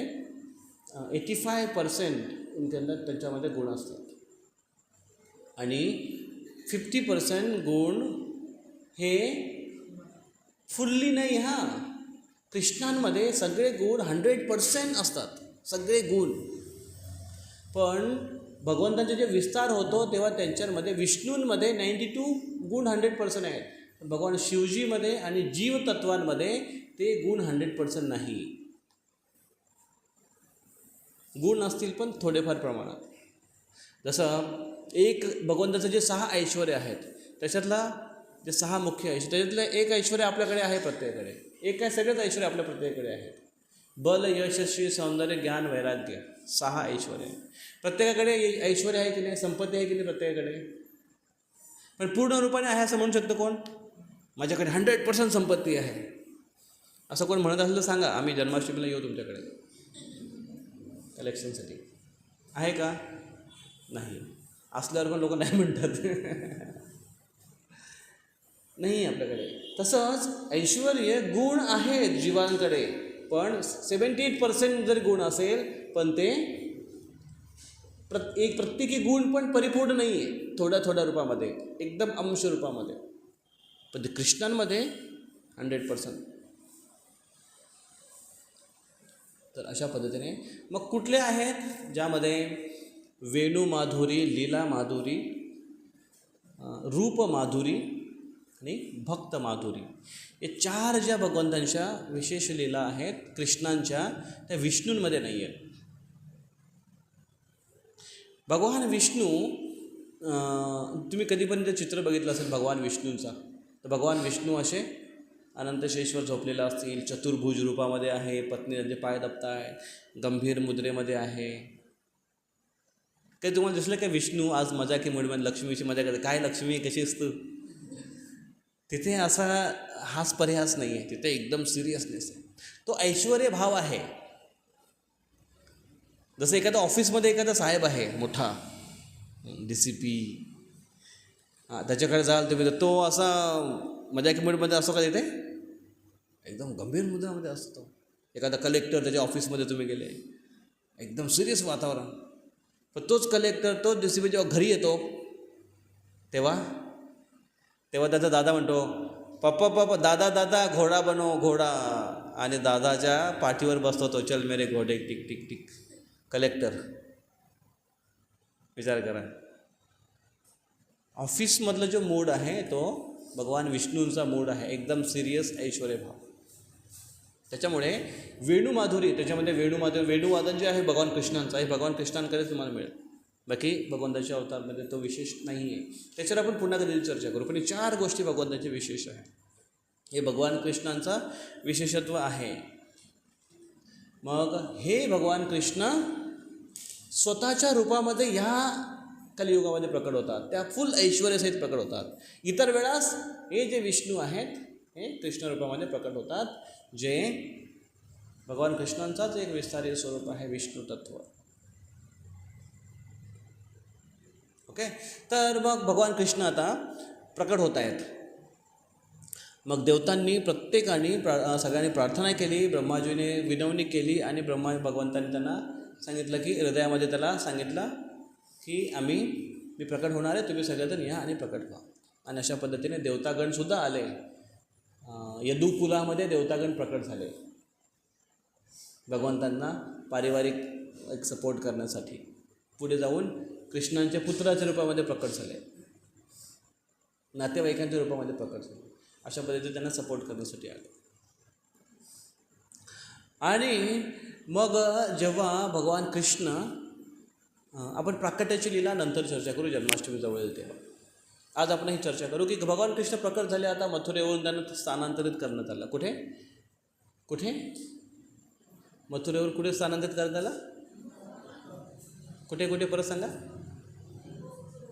85% त्यांच्यामध्ये गुण असतात आणि 50% गुण हे फुल्ली नाही. कृष्णांमध्ये सगळे गुण 100% असतात, सगळे गुण. पण भगवंतांचे जे विस्तार होतो तेव्हा त्यांच्यामध्ये विष्णूंमध्ये 92 गुण 100% आहेत. भगवान शिवजीमध्ये आणि जीवतत्वांमध्ये ते गुण 100% नाही. गुण असतील पण थोडेफार प्रमाणात. जसं एक भगवंताचं जे 6 ऐश्वर्य आहेत त्याच्यातला जे 6 मुख्य ऐश्वर्य, त्याच्यातलं एक ऐश्वर्य आपल्याकडे आहे प्रत्येकाकडे, एक काय सगळेच ऐश्वर्य आपल्या प्रत्येकाकडे आहेत. बल यश श्री सौंदर्य ज्ञान वैराग्य 6 ऐश्वर्य प्रत्येकाकडे ऐश्वर्य आहे की नाही, संपत्ती आहे की नाही प्रत्येकाकडे. पण पूर्ण रूपाने आहे असं म्हणू शकतो कोण? माझ्याकडे 100% संपत्ती आहे असं कोण म्हणत असेल तर सांगा, आम्ही जन्माष्टमीला येऊ तुमच्याकडे कलेक्शनसाठी. आहे का? नाही. असल्यावर पण लोक नाही म्हणतात. नाही आपल्याकडे. तसंच ऐश्वर्य गुण आहेत जीवांकडे, पण 78% जर गुण असेल पण ते प्रत्येकी गुण पण परिपूर्ण नाही आहे, थोड्या थोड्या रूपामध्ये, एकदम अंश रूपामध्ये. पण ते कृष्णांमध्ये 100%. तर अशा पद्धतीने मग कुठले आहेत ज्यामध्ये वेणू माधुरी, लीला माधुरी, रूप माधुरी आणि भक्त माधुरी, हे 4 ज्या भगवंतांच्या विशेष लीला आहेत कृष्णांच्या, त्या विष्णूंमध्ये नाही आहेत. भगवान विष्णू, तुम्ही कधीपर्यंत चित्र बघितलं असेल भगवान विष्णूंचा, तर भगवान विष्णू असे अनंतशेश्वर झोपलेला असतील, चतुर्भुज रूपामध्ये आहे, पत्नी त्यांचे पाय दाबताय, गंभीर मुद्रेमध्ये आहे. काही तुम्हाला दिसलं काय विष्णू आज मजाकी मूडमध्ये लक्ष्मीची मजा करते? काय लक्ष्मी कशी असतं? तिथे असा हास परिहास नाही आहे, तिथे एकदम सिरियसनेस आहे. तो ऐश्वर्य भाव आहे. जसं एखादा ऑफिसमध्ये एखादा साहेब आहे मोठा, DCP, त्याच्याकडे जाल तुम्ही तर तो असा मजाकी मूडमध्ये असतो का? तिथे एकदम गंभीर मुद्रामध्ये असतो. एखादा कलेक्टर त्याच्या ऑफिसमध्ये तुम्ही गेले, एकदम सिरियस वातावरण. पण तोच कलेक्टर, तोच DCP जेव्हा घरी येतो तेव्हा त्याचा दादा म्हणतो, पप्पा दादा दादा घोडा बनव घोडा, आणि दादाच्या पाठीवर बसतो तो, चल मेरे घोडे टिक टिक टिक. कलेक्टर, विचार करा. ऑफिसमधला जो मूड आहे तो भगवान विष्णूंचा मूड आहे, एकदम सिरियस ऐश्वर्य भाव. त्याच्यामुळे वेणुमाधुरी, त्याच्यामध्ये वेणुवादन जे आहे भगवान कृष्णांचं आहे, भगवान कृष्णांकडे तुम्हाला मिळेल. बाकी भगवंताच्या अवतारमध्ये तो विशेष नाही आहे. त्याच्यावर आपण पुन्हा कधी चर्चा करू. पण 4 गोष्टी भगवंताचे विशेष आहेत, हे भगवान कृष्णांचा विशेषत्व आहे. मग हे भगवान कृष्ण स्वतःच्या रूपामध्ये ह्या कलियुगामध्ये प्रकट होतात, त्या फुल ऐश्वर्यासहित प्रकट होतात. इतर वेळास हे जे विष्णू आहेत हे कृष्ण रूपामध्ये प्रकट होतात, जे भगवान कृष्णांचाच एक विस्तारित स्वरूप आहे, विष्णू तत्व. ओके. तर मग भगवान कृष्ण आता प्रकट होत आहेत. मग देवतांनी प्रत्येकाने सगळ्यांनी प्रार्थना केली, ब्रह्माजीने विनवणी केली आणि भगवंतांनी त्यांना सांगितलं की हृदयामध्ये त्याला सांगितलं की मी प्रकट होणार आहे, तुम्ही सगळेजण या आणि प्रकट व्हा. आणि अशा पद्धतीने देवतागणसुद्धा आले. यदुकुलामध्ये देवतागण प्रकट झाले भगवंतांना पारिवारिक एक सपोर्ट करण्यासाठी. पुढे जाऊन कृष्णांच्या पुत्राच्या रूपामध्ये प्रकट झाले, नातेवाईकांच्या रूपामध्ये प्रकट झाले. अशा पद्धतीने त्यांना सपोर्ट करण्यासाठी आले. आणि मग जेव्हा भगवान कृष्ण, आपण प्राकट्याची लीला नंतर चर्चा करू, जन्माष्टमी जवळ येईल तेव्हा. आज आपण ही चर्चा करू की भगवान कृष्ण प्रकट झाले, आता मथुरेवरून त्यांना स्थानांतरित करण्यात आलं. कुठे कुठे मथुरेवर कुठे स्थानांतरित करण्यात आलं? कुठे कुठे परत सांगा,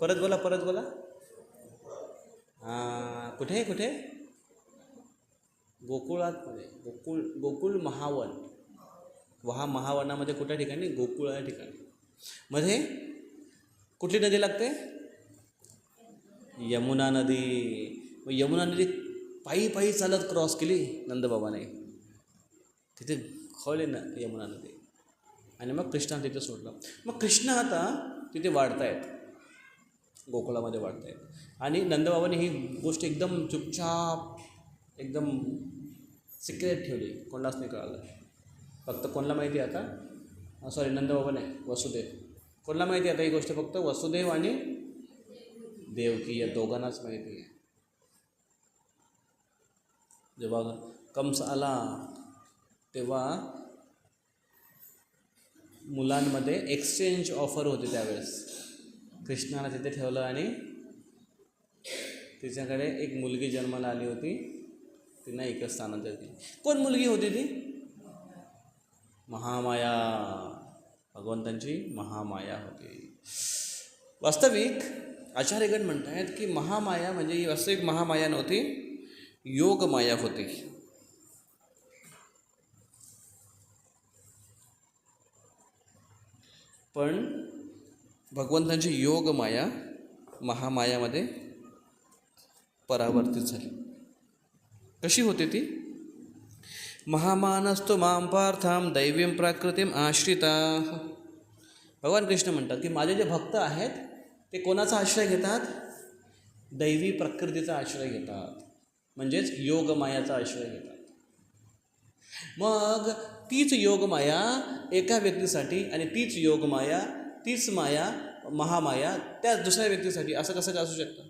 परत बोला. कुठे कुठे? गोकुळातमध्ये. गोकुळ महावन. महावनामध्ये कुठल्या ठिकाणी? गोकुळ या ठिकाणी. मध्ये कुठली नदी लागते? यमुना नदी. मग यमुना नदी पायी चालत क्रॉस केली नंदबाबाने. तिथे खवले ना यमुना नदी, आणि मग कृष्णाने तिथे सोडलं. मग कृष्ण आता तिथे वाढतायत, गोकुळामध्ये वाढतायत. आणि नंदबाबाने ही गोष्ट एकदम चुपचाप, एकदम सिक्रेट ठेवली, कोणालाच नाही कळालं. फक्त कोणाला माहिती आहे आता? सॉरी, नंदबाबा नाही, वसुदेव. कोणाला माहिती आहे आता ही गोष्ट? फक्त वसुदेव आणि देवकी या दोघांनाच माहिती आहे. जेव्हा कंस आला तेव्हा मुलांमध्ये एक्सचेंज ऑफर होती त्यावेळेस. कृष्णाला तिथे ठेवलं आणि तिच्याकडे एक मुलगी जन्माला आली होती, तिनं एकच स्थानांतरित केली. कोण मुलगी होती ती? महामाया, भगवंतांची महामाया होती. वास्तविक आचार्यगण म्हणतात की महामाया म्हणजे ही वास्तविक महामाया नव्हती, योगमाया होती. पण भगवंतांची योगमाया महामायामध्ये परावर्तित झाली. कशी होते ती? महामानस्तु मां पार्थां दैवीं प्राकृतीम आश्रिता. भगवान कृष्ण म्हणतात की माझे जे भक्त आहेत ते कोणाचा आश्रय घेतात? दैवी प्रकृतीचा आश्रय घेतात, म्हणजेच योगमायाचा आश्रय घेतात. मग तीच योगमाया एका व्यक्तीसाठी, आणि तीच योगमाया, तीच माया, महामाया त्या दुसऱ्या व्यक्तीसाठी, असं कसं काय असू शकतं?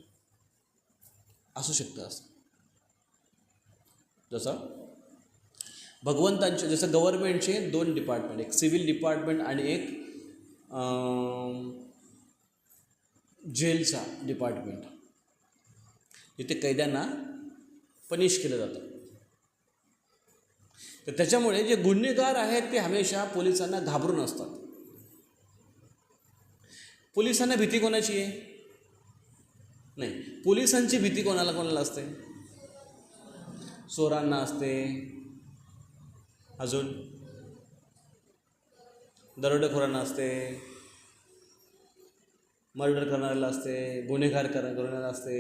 असू शकतं असं. जसं भगवंतांचे, जसं गव्हर्नमेंटचे दोन डिपार्टमेंट, एक सिव्हिल डिपार्टमेंट आणि एक जेलचा डिपार्टमेंट. इथे कैद्यांना पनिश केलं जातं. तर त्याच्यामुळे जे गुन्हेगार आहेत ते हमेशा पोलिसांना घाबरून असतात. पोलिसांना भीती कोणाची आहे? नाही, पोलिसांची भीती कोणाला असते? चोरांना असते, अजून दरोडेखोरांना असते, मर्डर करणाऱ्याला असते, गुन्हेगार करणाऱ्याला असते,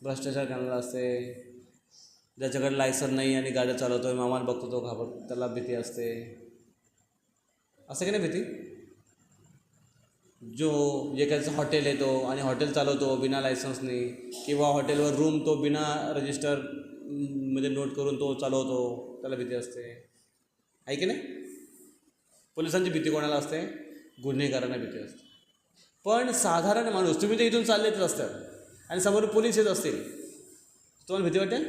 भ्रष्टाचार करणारा असते, ज्याच्याकडे लायसन नाही आणि गाड्या चालवतोय, मामाला बघतो तो घाबरतो, त्याला भीती असते. असं की नाही भीती? जो एखाद्याचं हॉटेल येतो आणि हॉटेल चालवतो बिना लायसन्सने, किंवा हॉटेलवर रूम तो बिना रजिस्टर मध्ये नोट करून तो चालवतो, त्याला भीती असते, आहे की नाही? पोलिसांची भीती कोणाला असते? गुन्हेगारांना भीती असते. पण साधारण माणूस, तुम्ही तर इथून चाललेच असतात आणि समोर पोलीस येत असतील, तुम्हाला भीती वाटेल?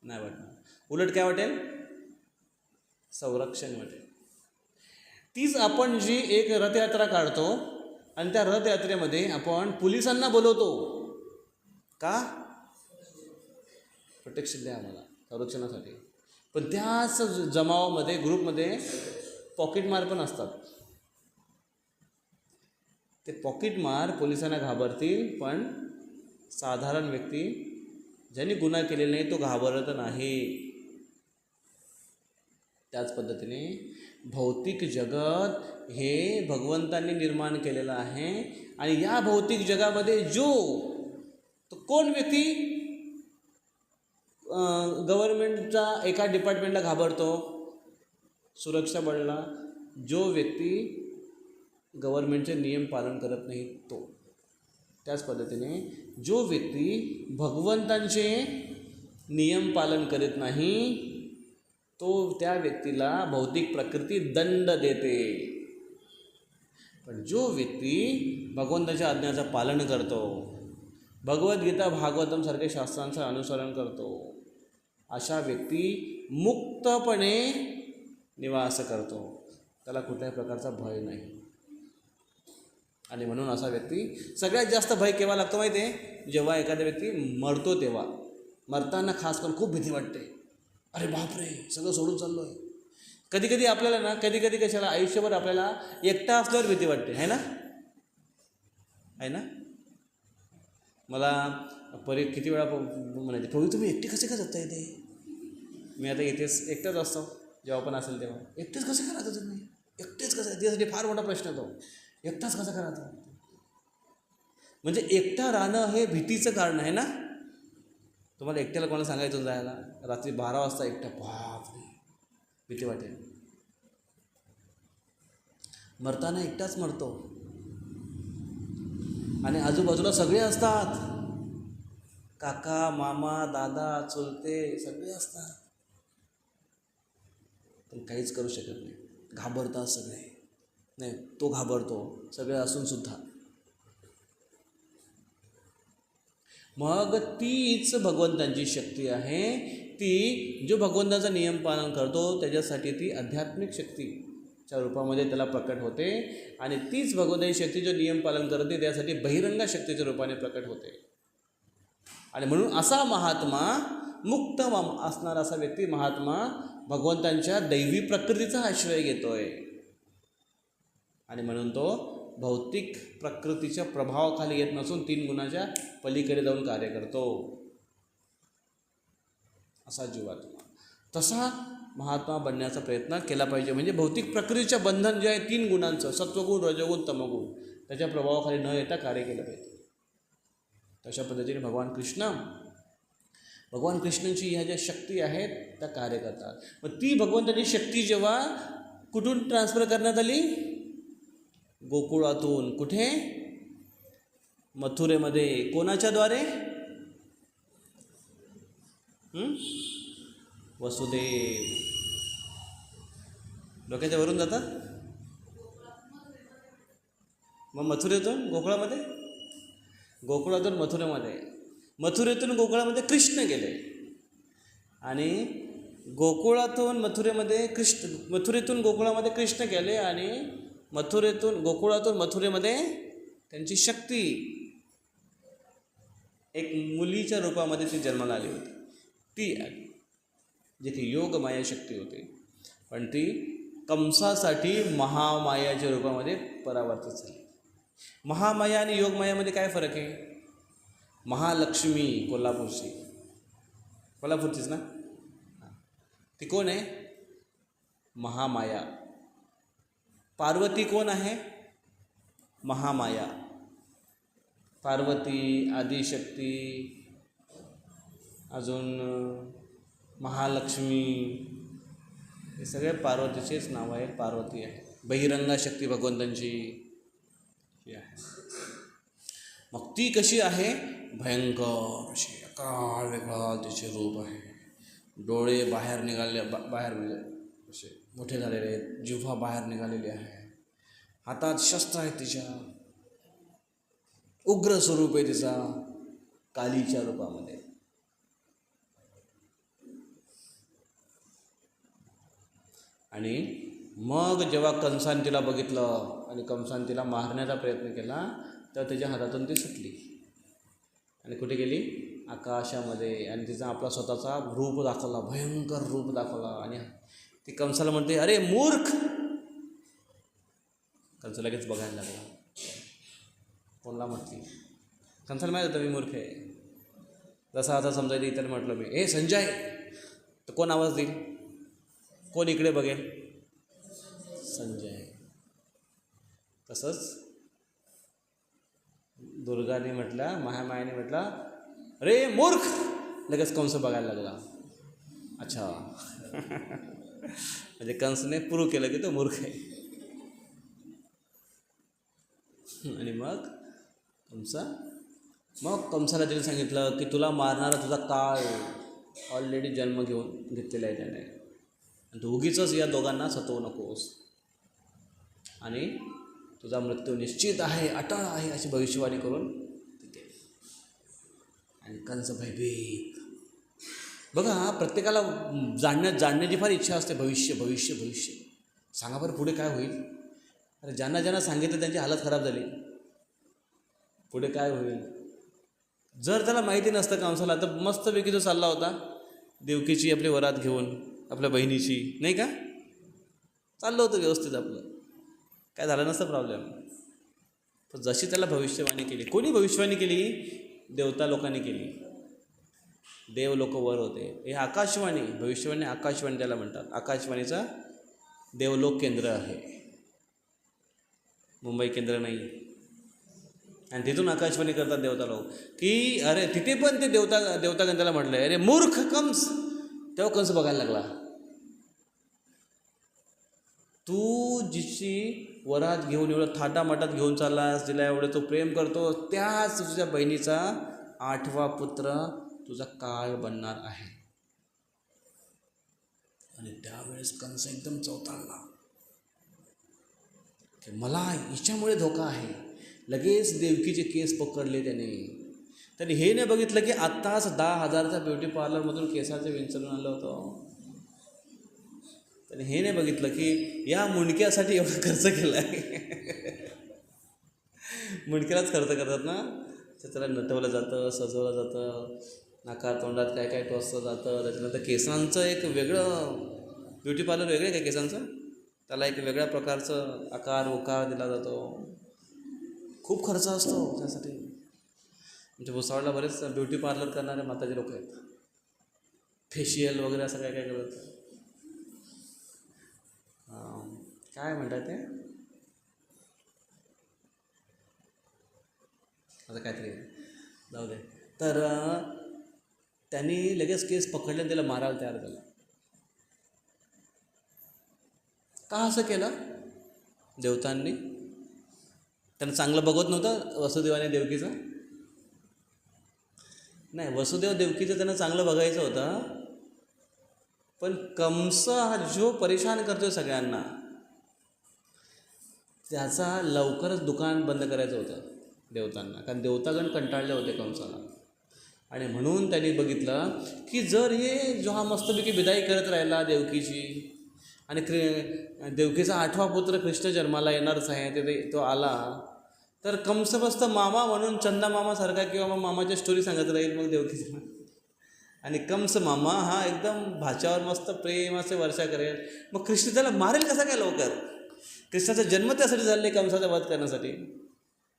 नाही वाटणार. उलट काय वाटेल? संरक्षण वाटेल. तीच आपण जी एक रथयात्रा काढतो आणि त्या रथयात्रेमध्ये आपण पोलिसांना बोलवतो का? प्रोटेक्शन द्या आम्हाला, संरक्षणासाठी. पण त्याच जमावामध्ये, ग्रुपमध्ये पॉकेटमार पण असतात. ते पॉकेटमार पोलिसांना घाबरतील, पण साधारण व्यक्ती ज्यांनी गुन्हा केलेला नाही तो घाबरत नाही. त्याच पद्धतीने भौतिक जगत हे भगवंतांनी निर्माण केलेलं आहे, आणि या भौतिक जगामध्ये जो तो कोण व्यक्ती गव्हर्नमेंटचा एका डिपार्टमेंटला घाबरतो, सुरक्षा बळला, जो व्यक्ती गव्हर्नमेंटचे नियम पालन करत नाही तो. त्याच पद्धतीने जो व्यक्ती भगवंतांचे नियम पालन करीत नाही तो त्या व्यक्तीला भौतिक प्रकृती दंड देते. पण जो व्यक्ती भगवंताच्या आज्ञाचं पालन करतो, भगवद्गीता भागवतम सारख्या शास्त्रांचं अनुसरण करतो अशा व्यक्ती मुक्तपणे निवास करतो, त्याला कुठल्याही प्रकारचा भय नाही. आणि म्हणून असा व्यक्ती सगळ्यात जास्त भय केव्हा लागतो माहिती आहे? जेव्हा एखादा व्यक्ती मरतो तेव्हा. मरताना खास करून खूप भीती वाटते. अरे बापरे, सगळं सोडून चाललो आहे. कधी कधी आपल्याला ना, कधी कधी कशाला आयुष्यभर आपल्याला एकटा असल्यावर भीती वाटते, आहे ना? आहे ना? मला किती वेळा म्हणायचे, प्रभू तुम्ही एकटे कसे का जगता येते? मी आता इथेच एकटाच असतो, जेव्हा पण असेल तेव्हा. एकटेच कसं करायचं तुम्ही? एकटेच कसं? त्यासाठी फार मोठा प्रश्न येतो, एकटाच कसं करायचं? म्हणजे एकटा राहणं हे भीतीचं कारण आहे ना. तुम्हाला एकट्याला कोणाला सांगायचं जायला रात्री 12 वाजता एकटा, बापरे भीती वाटेल. मरताना एकटाच मरतो आणि आजूबाजूला सगळे असतात, काका मामा दादा चुलते सगळे असतात, पण काहीच करू शकत नाही. घाबरतात सगळे. नाही, तो घाबरतो सगळे असून सुद्धा. मग तीच भगवंतांची शक्ती आहे. ती जो भगवंताचा नियम पालन करतो त्याच्यासाठी ती आध्यात्मिक शक्तीच्या रूपामध्ये त्याला प्रकट होते. आणि तीच भगवंताची शक्ती जो नियम पालन करते त्यासाठी बहिरंगा शक्तीच्या रूपाने प्रकट होते. आणि म्हणून असा महात्मा, मुक्त असणारा असा व्यक्ती महात्मा भगवंतांच्या दैवी प्रकृतीचा आश्रय घेतोय. आणि म्हणून तो भौतिक प्रकृतीच्या प्रभावाखाली येत नसून 3 गुणाच्या पलीकडे जाऊन कार्य करतो, असा जीवात्मा. तसा महात्मा बनण्याचा प्रयत्न केला पाहिजे. म्हणजे भौतिक प्रकृतीच्या बंधन जे आहे 3 गुणांचं, सत्वगुण रजोगुण तमोगुण, त्याच्या प्रभावाखाली न येता कार्य केलं पाहिजे. तशा पद्धतीने भगवान कृष्णांची ह्या ज्या शक्ती आहेत त्या कार्य करतात. मग ती भगवंताची शक्ती जेव्हा कुठून ट्रान्सफर करण्यात आली? गोकुळातून. कुठे? मथुरेमध्ये. कोणाच्या द्वारे? वसुदेव. डोक्याच्या वरून जातात. मग मथुरेतून गोकुळामध्ये, गोकुळातून मथुरेमध्ये, मथुरेतून गोकुळामध्ये कृष्ण गेले. आणि गोकुळातून मथुरेमध्ये मथुरेतून गोकुळामध्ये कृष्ण गेले. आणि गोकुळातून मथुरेमध्ये त्यांची शक्ती एक मुलीच्या रूपामध्ये ती जन्माला आली होती. ती आली जी की योगमाया शक्ती होती, पण ती कंसासाठी महामायाच्या रूपामध्ये परावर्तित झाली. महामाया आणि योगमायामध्ये काय फरक आहे? महालक्ष्मी कोल्हापूरचीच ना, ती कोण आहे? महामाया. पार्वती कोण आहे? महामाया. पार्वती, आदिशक्ती, अजून महालक्ष्मी, हे सगळे पार्वतीचेच नाव आहे. पार्वती आहे. बहिरंगा शक्ती भगवंतांची ही आहे. मग ती कशी आहे? भयंकर अशी, अकाळ वेगळा तिचे रूप आहे. डोळे बाहेर म्हणजे असे मोठे झालेले आहेत, जिव्हा बाहेर निघालेली आहे, हातात शस्त्र आहेत तिच्या, उग्र स्वरूप आहे तिचा, कालीच्या रूपामध्ये. आणि मग जेव्हा कंसाने तिला बघितलं आणि कंसाने तिला मारण्याचा प्रयत्न केला तर त्याच्या हातातून ती सुटली आणि कुठे गेली? आकाशामध्ये. आणि तिचा आपला स्वतःचा रूप दाखवला, भयंकर रूप दाखवला. आणि ती कंसाला म्हणते, अरे मूर्ख. कंस लगेच बघायला लागला, कोणला म्हटली? कंसाला माहीत होतं मी मूर्ख आहे. जसं आता समजायचं इतर म्हटलं मी, ए संजय, तर कोण आवाज देईल? कोण इकडे बघेल? संजय. तसंच दुर्गाने म्हटलं, महामायाने म्हटलं, अरे मूर्ख. लगेच कंस बघायला लागला. अच्छा. म्हणजे कंसने प्रूव्ह केलं की तो मूर्ख आहे. आणि मग कंसाला तिने सांगितलं की तुला मारणारा तुझा काळ ऑलरेडी जन्म घेतलेला आहे त्याने, आणि तू उगीचच या दोघांना सतवू नकोस, आणि तुझा मृत्यू निश्चित आहे, अटळ आहे, अशी भविष्यवाणी करून तिथे. आणि कंस भयभीत. बघा, प्रत्येकाला जाणण्याची फार इच्छा असते. भविष्य भविष्य भविष्य, सांगा बरं पुढे काय होईल. अरे ज्यांना ज्यांना सांगितलं त्यांची हालत खराब झाली. पुढे काय होईल जर त्याला माहिती नसतं कंसाला, तर मस्तपैकी जो चालला होता देवकीची आपली वरात घेऊन, आपल्या बहिणीची, नाही का, चाललं होतं व्यवस्थित आपलं, काय झालं नसतं प्रॉब्लेम. पण जशी त्याला भविष्यवाणी केली, कोणी भविष्यवाणी केली? देवता लोकांनी केली. देव लोक वर होते. हे आकाशवाणी, भविष्यवाणी आकाशवाणी त्याला म्हणतात. आकाशवाणीचा देवलोक केंद्र आहे, मुंबई केंद्र नाही. आणि तिथून आकाशवाणी करतात देवता लोक की अरे तिथे पण ते देवतागण त्याला म्हटलं, अरे मूर्ख कंस. तेव्हा कंस बघायला लागला, तू जिची वरात घेऊन एवढं थाटामाटात घेऊन चाललास, जिला एवढं तो प्रेम करतो, त्याच तुझ्या बहिणीचा 8वा पुत्र तुझा काळ बनणार आहे. आणि त्यावेळेस कंस एकदम चौताळला की मला हिच्यामुळे धोका आहे. लगेच देवकीचे केस पकडले त्याने. त्याने हे नाही बघितलं की आत्ताच 10,000चा ब्युटी पार्लरमधून केसाचे विंचरून आणलं होतं. त्याने हे नाही बघितलं की या मुंडक्यासाठी एवढा खर्च केला आहे. मुंडक्यालाच खर्च करतात ना, त्याला नटवलं जातं, सजवलं जातं, नाका तोंडात काय काय टोचलं जातं. त्याच्यानंतर केसांचं एक वेगळं ब्युटी पार्लर वेगळं आहे का केसांचं, त्याला एक वेगळ्या प्रकारचं आकार उकार दिला जातो. खूप खर्च असतो त्यासाठी. म्हणजे भुसावळला बरेच ब्युटी पार्लर करणारे माताजी लोक आहेत, फेशियल वगैरे असं काय काय करतात. काय म्हणतात ते, असं काहीतरी जाऊ दे. तर त्यांनी लगेच केस पकडले, त्याला मारायला तयार झाला. का असं केलं देवतांनी? त्यांना चांगलं बघत नव्हतं वसुदेवाने देवकीचं? नाही, वसुदेव देवकीचं त्यांना चांगलं बघायचं होतं. पण कंस हा जो परेशान करतोय सगळ्यांना, त्याचा लवकरच दुकान बंद करायचं होतं देवतांना, कारण देवतागण कंटाळले होते कंसाला. आणि म्हणून त्यांनी बघितलं की जर हे जो हा मस्तपैकी विदाई करत राहिला देवकीची, आणि देवकीचा 8वा पुत्र कृष्ण जन्माला येणारच आहे, ते तो आला, तर कंस बसतं मामा म्हणून चंदा मामासारखा किंवा मग मामाच्या स्टोरी सांगत राहील मग देवकीची. आणि कंस मामा हा एकदम भाच्यावर मस्त प्रेमाचे वर्षा करेल. मग कृष्ण त्याला मारेल कसा काय लवकर? कृष्णाचा जन्म त्यासाठी झाले, कंसाचा वध करण्यासाठी,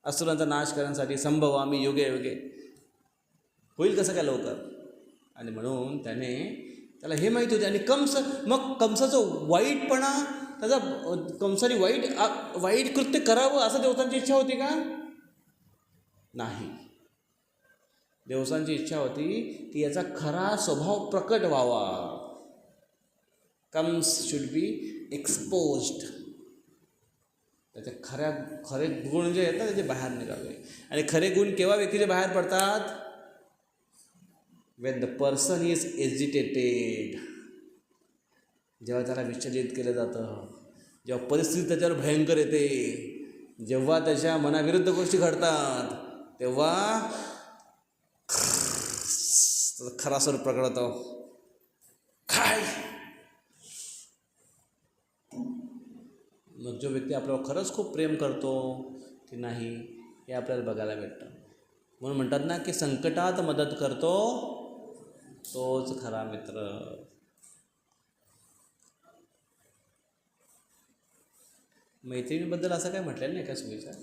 असुरांचा नाश करण्यासाठी. संभव आम्ही योगे योगे होईल कसं काय लवकर? आणि म्हणून त्याला हे माहीत होते. आणि मग कंसाचं वाईटपणा, त्याचा कंसाने वाईट कृत्य करावं असं देवतांची इच्छा होती का? नाही. देवतांची इच्छा होती की याचा खरा स्वभाव प्रकट व्हावा. कंस शुड बी एक्सपोज्ड. त्याचे खरे गुण जे आहेत ना त्याचे बाहेर निघावे. आणि खरे गुण केव्हा व्यक्तीचे बाहेर पडतात? when the person is agitated, जेव्हा त्याला विचलित केलं जातं, जेव्हा परिस्थिती त्याच्यावर भयंकर येते, जेव्हा त्याच्या मनाविरुद्ध गोष्टी घडतात, तेव्हा खरा स्वर प्रकट होतो. काय मग जो व्यक्ती आपल्यावर खरंच खूप प्रेम करतो की नाही हे आपल्याला बघायला भेटतं. म्हणून म्हणतात ना की संकटात मदत करतो तोच खरा मित्र. मैत्रिणीबद्दल असं काय म्हटलेलं नाही का सुविचार?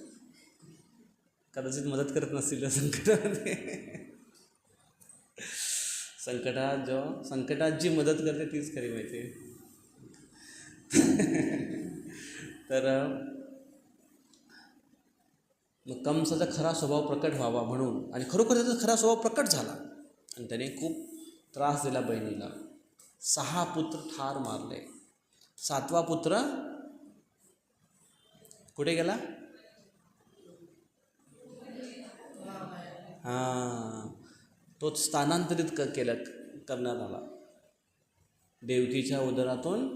कदाचित मदत करत नसतील संकटामध्ये. संकटात जी मदत करते तीच खरी मैत्रीण. तर मग कंसाचा खरा स्वभाव प्रकट व्हावा म्हणून, आणि खरोखर त्याचा खरा स्वभाव प्रकट झाला. आणि त्याने खूप त्रास दिला बहिणीला. 6 पुत्र ठार मारले. 7वा पुत्र कुठे गेला? तो स्थानांतरित करण्यात आला. देवकीच्या उदरातून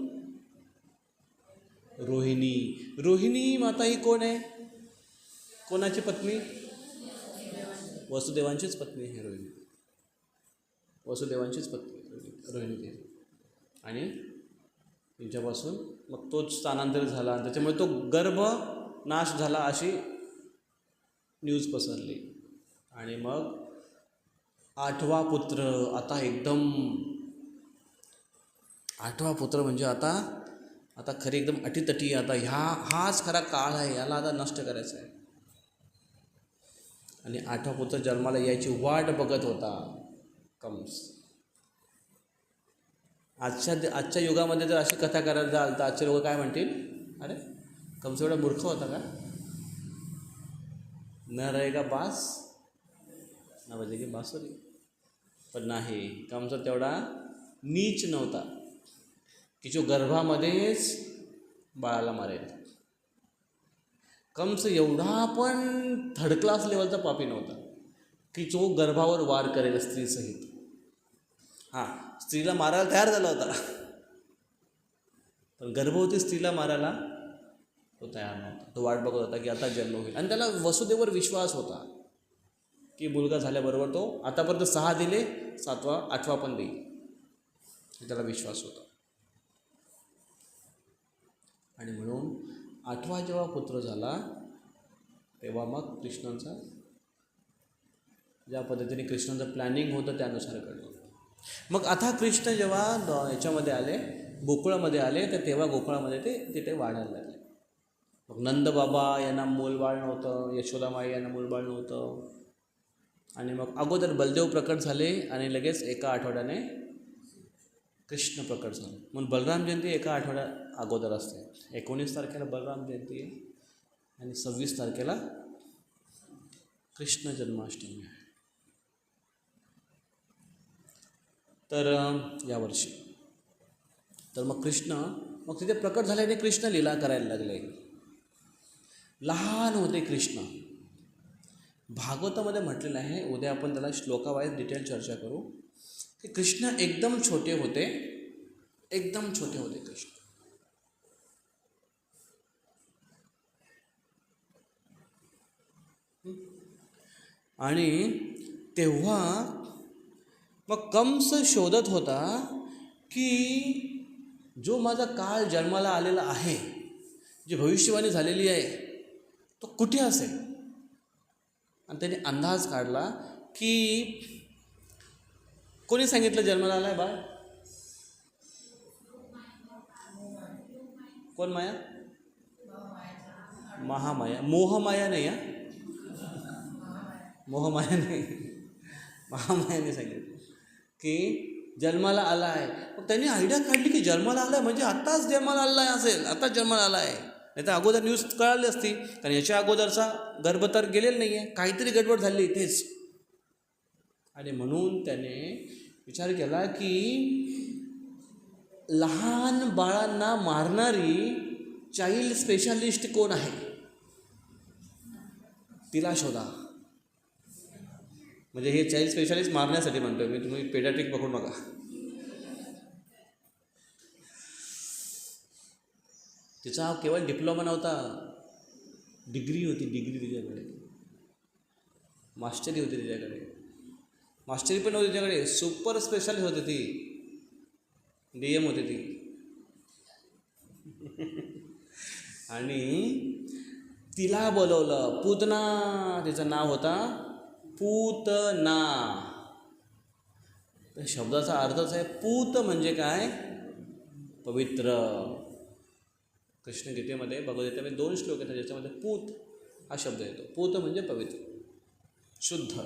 रोहिणी माता ही कोण आहे? कोणाची पत्नी? वसुदेवांचीच पत्नी आहे रोहिणी. वसुदेवांचीच पत्नी रोहिणी देवी. आणि त्यांच्यापासून मग तोच स्थानांतरित झाला आणि त्याच्यामुळे तो गर्भ नाश झाला अशी न्यूज पसरली. आणि मग 8वा पुत्र आता एकदम 8वा पुत्र म्हणजे आता खरी एकदम अटीतटी. आता हाच खरा काळ आहे, याला आता नष्ट करायचं आहे. आणि 8वा पुत्र जन्माला यायची वाट बघत होता कंस. आजच्या युगामध्ये जर अशी कथा करायला जाल तर आजचे लोक काय म्हणतील, अरे कंस एवढा मूर्ख होता का, न रहेगा बास न बजेगी बासुरी. पण नाही, कंस तेवढा नीच नव्हता की जो गर्भामध्येच बाळाला मारेल. कंस एवढा पण थर्ड क्लास लेवलचा पापी नव्हता की जो गर्भावर वार करेल स्त्रीसहित. हां, स्त्रीला मारायला तयार झाला होता, पण गर्भवती स्त्रीला मारायला तो तयार नव्हता. तो वाट बघत होता की आता जन्म होईल. आणि त्याला वसुदेवर विश्वास होता की मुलगा झाल्याबरोबर तो आतापर्यंत 6 दिले, 7वा 8वा पण देईल, त्याला विश्वास होता. आणि म्हणून 8वा जेव्हा पुत्र झाला तेव्हा मग कृष्णांचा ज्या पद्धतीने कृष्णांचं प्लॅनिंग होतं त्यानुसार घडलं. मग आता कृष्ण जेव्हा याच्यामध्ये आले, गोकुळामध्ये आले, तर तेव्हा गोकुळामध्ये ते तिथे वाढायला लागले. मग नंदबाबा यांना मूलबाळ नव्हतं, यशोदामाई यांना मूलबाळ नव्हतं. आणि मग अगोदर बलदेव प्रकट झाले आणि लगेच एका आठवड्याने कृष्ण प्रकट झाले. म्हणून बलराम जयंती एका आठवड्या अगोदर असते. 19 तारखेला बलराम जयंती आहे आणि 26 तारखेला कृष्ण जन्माष्टमी आहे. तर यावर्षी तर मग कृष्ण मग तिथे प्रकट झाल्याने कृष्ण लीला करायला लागले. लहान होते कृष्ण. भागवतामध्ये म्हटलेलं आहे, उद्या आपण त्याला श्लोकावाईज डिटेल चर्चा करू, की कृष्ण एकदम छोटे होते, एकदम छोटे होते कृष्ण. आणि तेव्हा मग कंस शोधत होता की जो माझा काळ जन्माला आलेला आहे, जी भविष्यवाणी झालेली आहे, तो कुठे असेल. आणि त्याने अंदाज काढला की कोणी सांगितलं जन्माला आला आहे बाळ, कोण माया, महामाया, मोहमाया नाही, मोहमाया नाही, महामायाने सांगितलं की जन्माला आला आहे. मग त्यांनी आयडिया काढली की जन्माला आला आहे म्हणजे आत्ताच जन्माला आला आहे असेल, आत्ताच जन्माला आला आहे. नाही तर अगोदर न्यूज कळाली असती, कारण याच्या अगोदरचा गर्भ तर गेलेला नाही आहे, काहीतरी गडबड झाली इथेच. आणि म्हणून त्याने विचार केला की लहान बाळांना मारणारी चाइल्ड स्पेशालिस्ट कोण आहे, तिला शोधा. म्हणजे हे चाइल्ड स्पेशालिस्ट मारण्यासाठी म्हणतोय मी, तुम्ही पेडाट्रिक बघून बघा. तिचा केवळ डिप्लोमा नव्हता, डिग्री होती, डिग्री तिच्याकडे, मास्टरी होती तिच्याकडे, मास्टरी पण होती तिच्याकडे, सुपर स्पेशालिस्ट होती ती, DM होती ती. आणि तिला बोलवलं, पूतना तिचं नाव होता, पूतना. शब्दाचा अर्थच आहे पूत म्हणजे काय, पवित्र. कृष्ण गीतेमध्ये भगवद्गीतेमध्ये 2 श्लोक आहेत ज्याच्यामध्ये पूत हा शब्द येतो. पूत म्हणजे पवित्र, शुद्ध.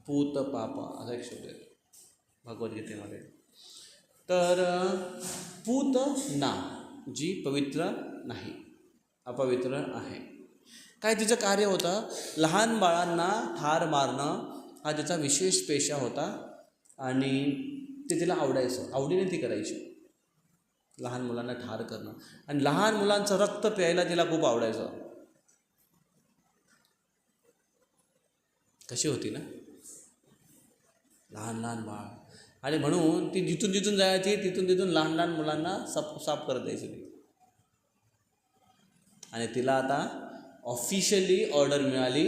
पूत पाप असा एक शब्द येतो भगवद्गीतेमध्ये. तर पूत ना, जी पवित्र नाही, अपवित्र आहे. काय तिचं कार्य होतं, लहान बाळांना ठार मारणं हा तिचा विशेष पेशा होता. आणि ते तिला आवडायचं, आवडीने ती करायची, लहान मुलांना ठार करणं. आणि लहान मुलांचं रक्त प्यायला तिला खूप आवडायचं. कशी होती ना लहान लहान बाळ. आणि म्हणून ती जिथून जिथून जायची तिथून लहान लहान मुलांना साफ करत द्यायची ती. आणि तिला आता ऑफिशियली ऑर्डर मिळाली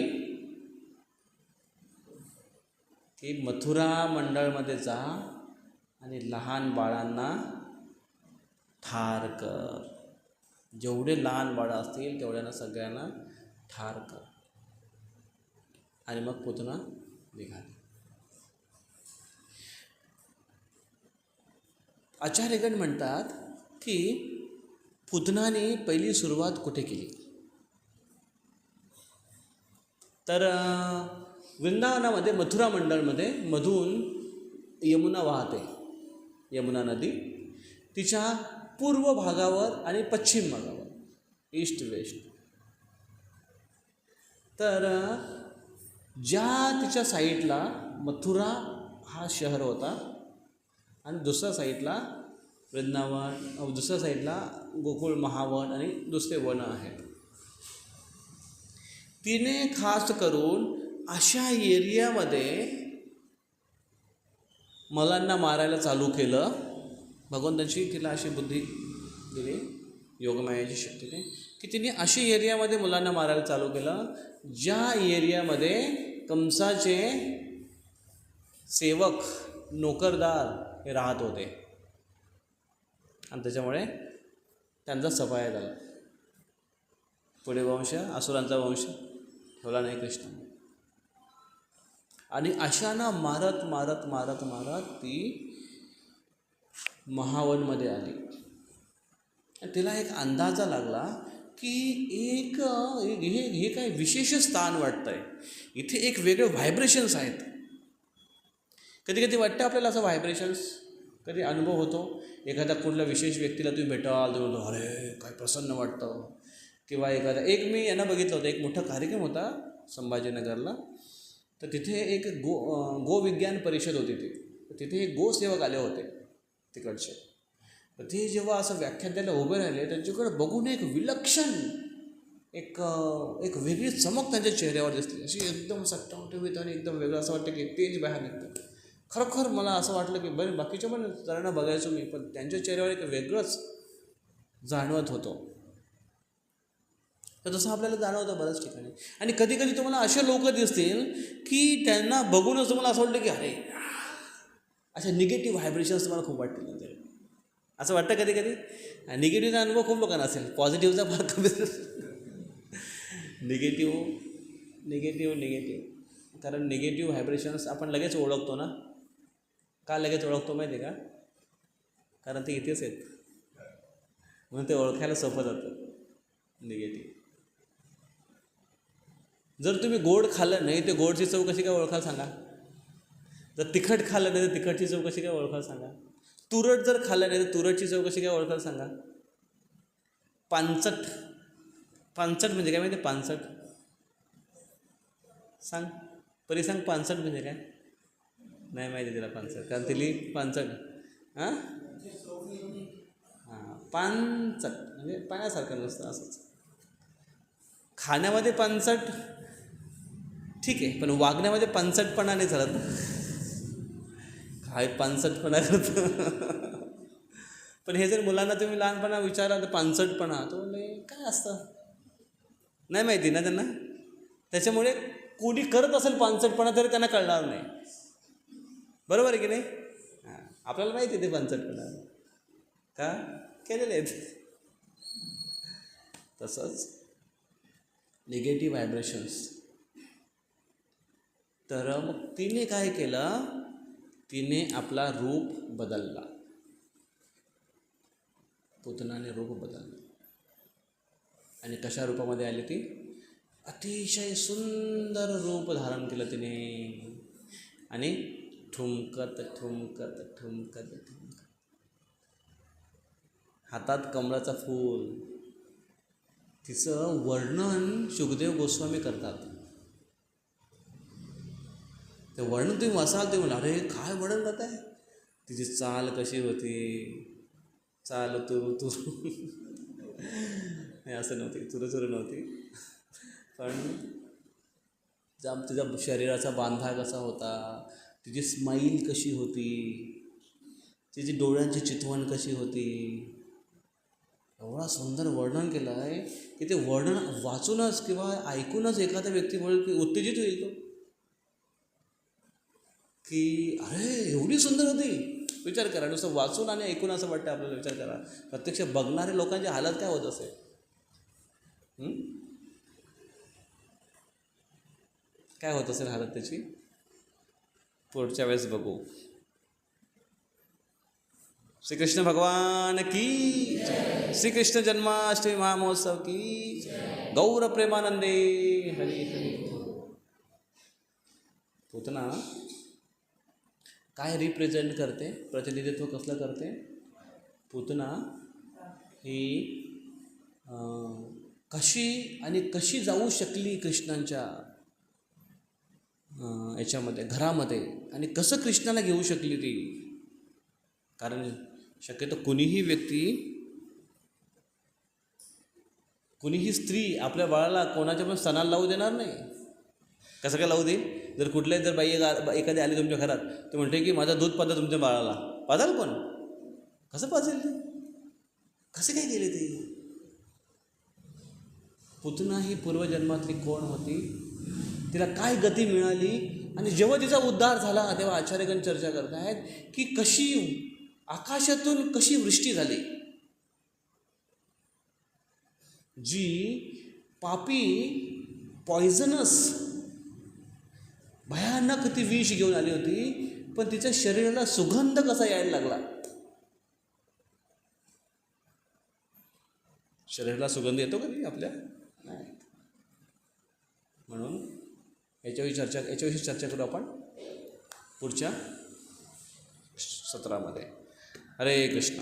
की मथुरा मंडळमध्ये जा आणि लहान बाळांना ठार कर. जेवढे लहान बाळं असतील तेवढ्यांना सगळ्यांना ठार कर. आणि मग पुतना निघाले. आचार्यगण म्हणतात की पुतनाने पहिली सुरुवात कुठे केली, तर वृंदावनामध्ये मथुरा मंडळमध्ये मधून यमुना वाहते. यमुना नदी तिच्या पूर्व भागावर आणि पश्चिम भागावर, ईस्ट वेस्ट. तर ज्या तिच्या साईडला मथुरा हा शहर होता आणि दुसऱ्या साईडला वृंदावन, दुसऱ्या साईडला गोकुळ, महावन आणि दुसरे वन आहेत. तिने खास करून अशा एरियामध्ये मुलांना मारायला चालू केलं. भगवंतांची तिला अशी बुद्धी दिली, योगमायाची शक्तीने, की तिने अशी एरियामध्ये मुलांना मारायला चालू केलं ज्या एरियामध्ये कंसाचे सेवक, नोकरदार हे राहत होते. आणि त्याच्यामुळे त्यांचा सफाया झाला. पुढे वंश, असुरांचा वंश ठेवला नाही कृष्ण. आणि अशांना मारत मारत मारत मारत ती महावनमध्ये आली. तिला एक अंदाजा लागला की हे काय विशेष स्थान वाटतं आहे, इथे एक वेगळे व्हायब्रेशन्स आहेत. कधी कधी वाटतं आपल्याला असं व्हायब्रेशन्स, कधी अनुभव होतो. एखाद्या कुठल्या विशेष व्यक्तीला तुम्ही भेटाल तर म्हणतो अरे काय प्रसन्न वाटतं. किंवा एक मी यांना बघितलं होतं, एक मोठा कार्यक्रम होता संभाजीनगरला. तर तिथे एक गोविज्ञान परिषद होती ती. तिथे एक गोसेवक आले होते तिकडचे. तर ते जेव्हा असं व्याख्यान द्यायला उभे राहिले, त्यांच्याकडे बघून एक विलक्षण एक वेगळी चमक त्यांच्या चेहऱ्यावर दिसली. अशी एकदम सट्टावटवीत आणि एकदम वेगळं असं वाटतं की तेज बाहेर निघतं. खरोखर मला असं वाटलं की बरं बाकीच्या पण जणांना बघायचो मी, पण त्यांच्या चेहऱ्यावर एक वेगळंच जाणवत होतं. तर तसं आपल्याला जाणवतं बऱ्याच ठिकाणी. आणि कधी कधी तुम्हाला असे लोक दिसतील की त्यांना बघूनच तुम्हाला असं वाटतं की अरे, अशा निगेटिव्ह व्हायब्रेशन्स तुम्हाला खूप वाटतील. असं वाटतं कधी कधी. निगेटिव्हचा अनुभव खूप लोकांना असेल, पॉझिटिव्हचा फार कमी. निगेटिव्ह कारण निगेटिव्ह व्हायब्रेशन्स आपण लगेच ओळखतो ना. का लगेच ओळखतो माहिती आहे का? कारण ते इथेच आहेत म्हणून ते ओळखायला सोपं जातं. निगेटिव्ह. जर तुम्ही गोड खाल्लं नाही तर गोडची चव कशी काय ओळखाल सांगा. जर तिखट खाल्लं नाही तर तिखटची चव कशी काय ओळखाल सांगा. तुरट जर खाल्लं नाही तर तुरटची चव कशी काय ओळखाल सांगा. पानचट म्हणजे काय माहिती? पानचट सांग परी, सांग पानचट म्हणजे काय? नाही माहिती तिला पानचट, कारण तिली पानचट. हां पानचट म्हणजे पाण्यासारखं नसतं असंच. खाण्यामध्ये पानचट ठीक आहे, पण वागण्यामध्ये पानचटपणा नाही चालत. काय पानचटपणा करतं. पण हे जर मुलांना तुम्ही लहानपणा विचारा तर पानचटपणा तो काय असतं नाही माहिती ना त्यांना. त्याच्यामुळे कोणी करत असेल पानचटपणा तरी त्यांना कळणार नाही. बरोबर आहे की नाही? आपल्याला माहिती आहे ते पानचटपणा का केलेले आहेत. तसंच निगेटिव्ह व्हायब्रेशन्स. तर मग तिने काय केलं, तिने आपला रूप बदलला. पुतनाने रूप बदललं. आणि कशा रूपामध्ये आली ती? अतिशय सुंदर रूप धारण केलं तिने. आणि ठुमकत ठुमकत ठुमकत ठुमकत, हातात कमळाचं फूल. तिचं वर्णन शुकदेव गोस्वामी करतात. ते वर्णन तुम्ही वाचाल ते म्हणा अरे काय वर्णन करत आहे. तिची चाल कशी होती, चाल तुरु तुरु. नाही असं नव्हती, तुरु तुरु नव्हती, पण तिचा शरीराचा बांधा कसा होता, तिची स्माईल कशी होती, तिची डोळ्यांची चितवण कशी होती. एवढा सुंदर वर्णन केलं आहे की ते वर्णन वाचूनच किंवा ऐकूनच एखादा व्यक्ती बोलेल की उत्तेजित होईल तो. की अरे एवढी सुंदर होती. विचार करा, नुसतं वाचून आणि ऐकून असं वाटतं आपल्याला. विचार करा प्रत्यक्ष बघणाऱ्या लोकांची हालत काय होत असेल. काय होत असेल हालत त्याची, पुढच्या वेळेस बघू. श्रीकृष्ण भगवान की, श्रीकृष्ण जन्माष्टमी महामहोत्सव की, गौर प्रेमानंदे हरी हरी. पूतना काय रिप्रेझेंट करते, प्रतिनिधित्व कसलं करते. पूतना ही कशी जाऊ शकली कृष्णांच्या याच्यामध्ये, घरामध्ये, आणि कसं कृष्णाला घेऊ शकली ती. कारण शक्यतो कुणीही स्त्री आपल्या बाळाला कोणाच्या पण सणाला लावू देणार नाही. कसं काय लावू देईल. जर बाई एखादी आली तुमच्या घरात, तर म्हणते की माझं दूध पाजा तुमच्या बाळाला. पाजाल कोण, कसं पाजेल ते, कसे काय गेले ते. पूतना ही पूर्वजन्मातली कोण होती, तिला काय गती मिळाली, आणि जेव्हा तिचा उद्धार झाला तेव्हा आचार्यगण चर्चा करत आहेत की कशी आकाशातून कशी वृष्टी झाली. जी पापी पॉयझनस भयानक ती विष घेऊन आली होती, पण तिच्या शरीराला सुगंध कसा यायला लागला. शरीराला सुगंध येतो कधी आपल्या, नाही. म्हणून याच्याविषयी चर्चा करू आपण पुढच्या सत्रामध्ये. हरे कृष्ण.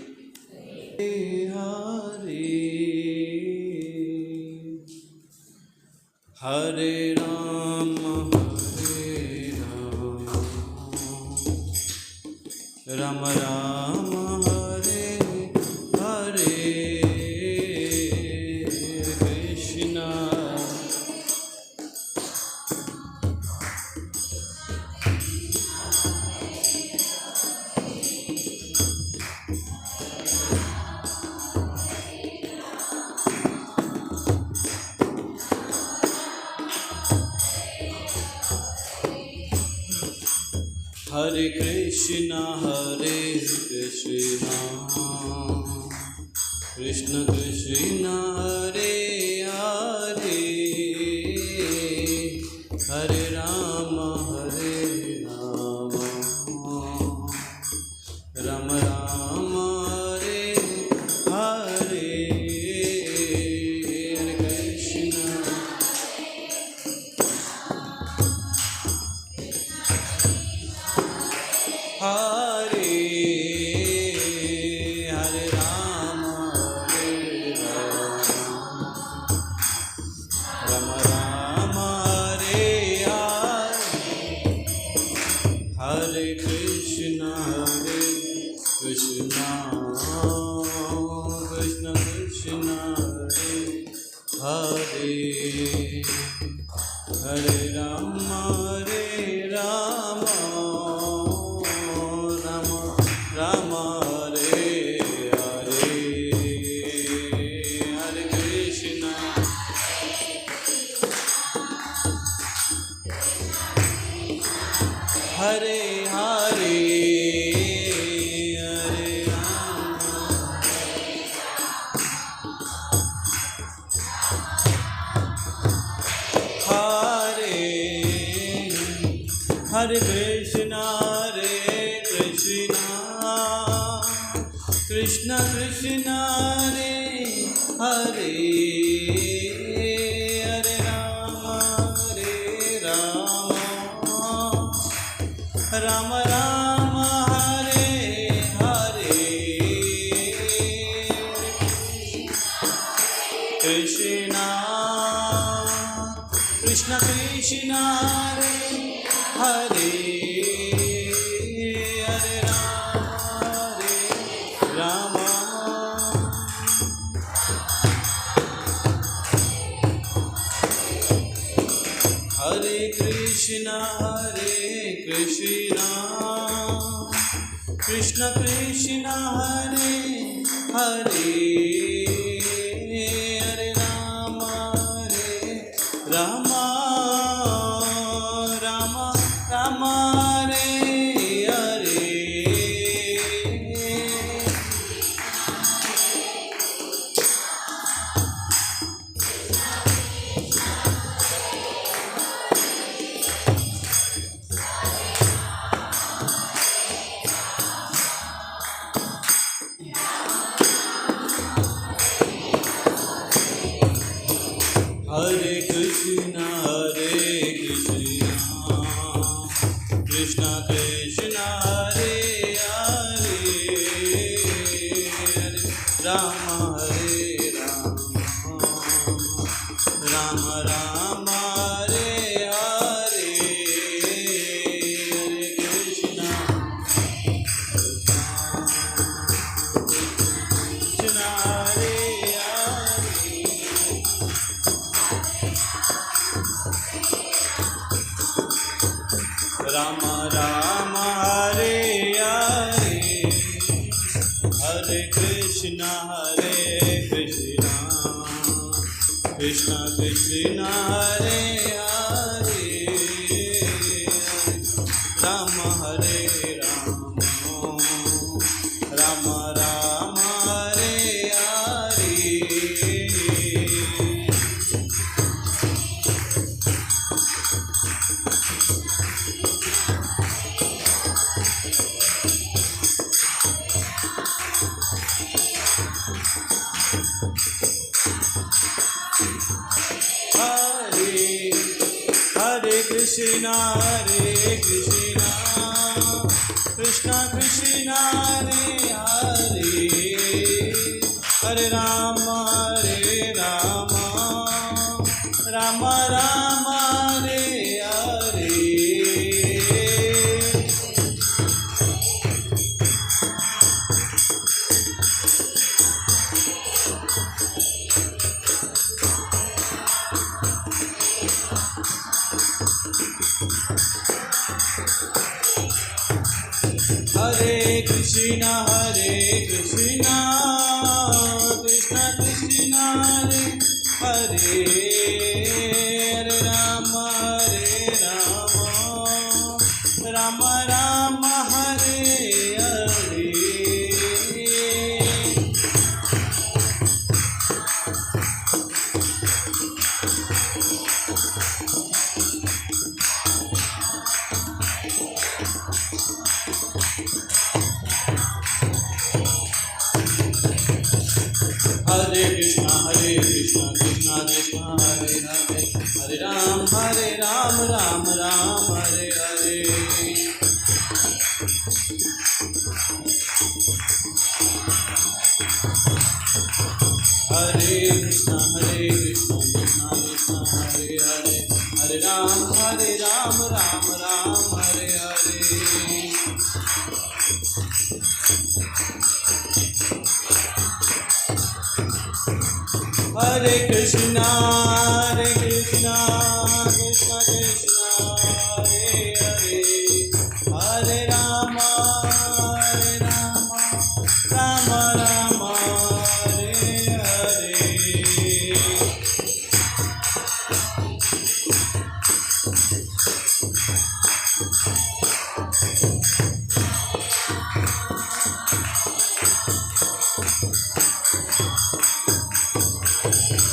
हरे राम राम राम हरे हरे, कृष्ण हरे कृष्ण कृष्ण कृष्ण हरे हरे, हरे राम राम राम हरे हरे, हरे कृष्ण हरे हरे राम राम राम हरे हरे, हरे कृष्ण कृष्ण कृष्ण हरे हरे, हरे राम राम राम हरे हरे, हरे कृष्ण हरे हरे, हरे राम हरे, हरे कृष्ण कृष्ण कृष्ण हरे हरे, हरे राम राम राम हरे हरे, कृष्ण कृष्ण कृष्ण हरे हरे, हरे राम हरे कृष्ण कृष्ण कृष्ण हरे हरे, हरे राम राम राम हरे Krishna Hare Hare Rama Hare Rama Rama Rama Hare Hare Hare Krishna Krishna Krishna Hare Hare Hare Rama Rama Rama Hare Hare Hare Krishna Krishna Krishna Hare Hare Hare Rama Rama Rama Hare Hare Hare Krishna Krishna Krishna Hare Hare Hare Ram Ram Ram Hare Hare Hare Krishna Krishna Krishna Hare Hare Hare Ram Ram Ram Hare Hare Hare Krishna Krishna Krishna Hare Hare Hare Rama Rama Rama Hare Hare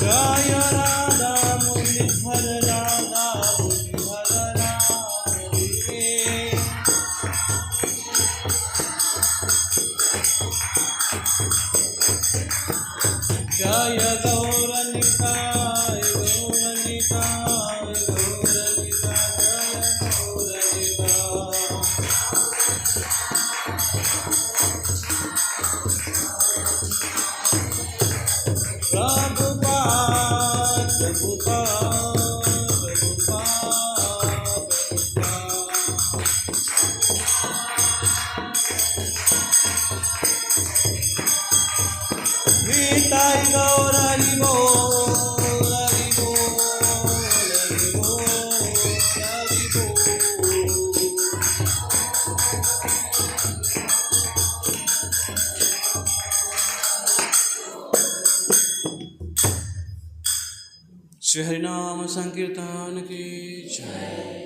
Jaya Radha Murlidhar Radha Murlidhar Radhe Jaya Gauranika Gauranika Gauranika Jaya Gauranika Nitai Gaur Hari Bol Hari Bol Hari Bol Hari Bol Shri Harinam Sankirtan ki Jai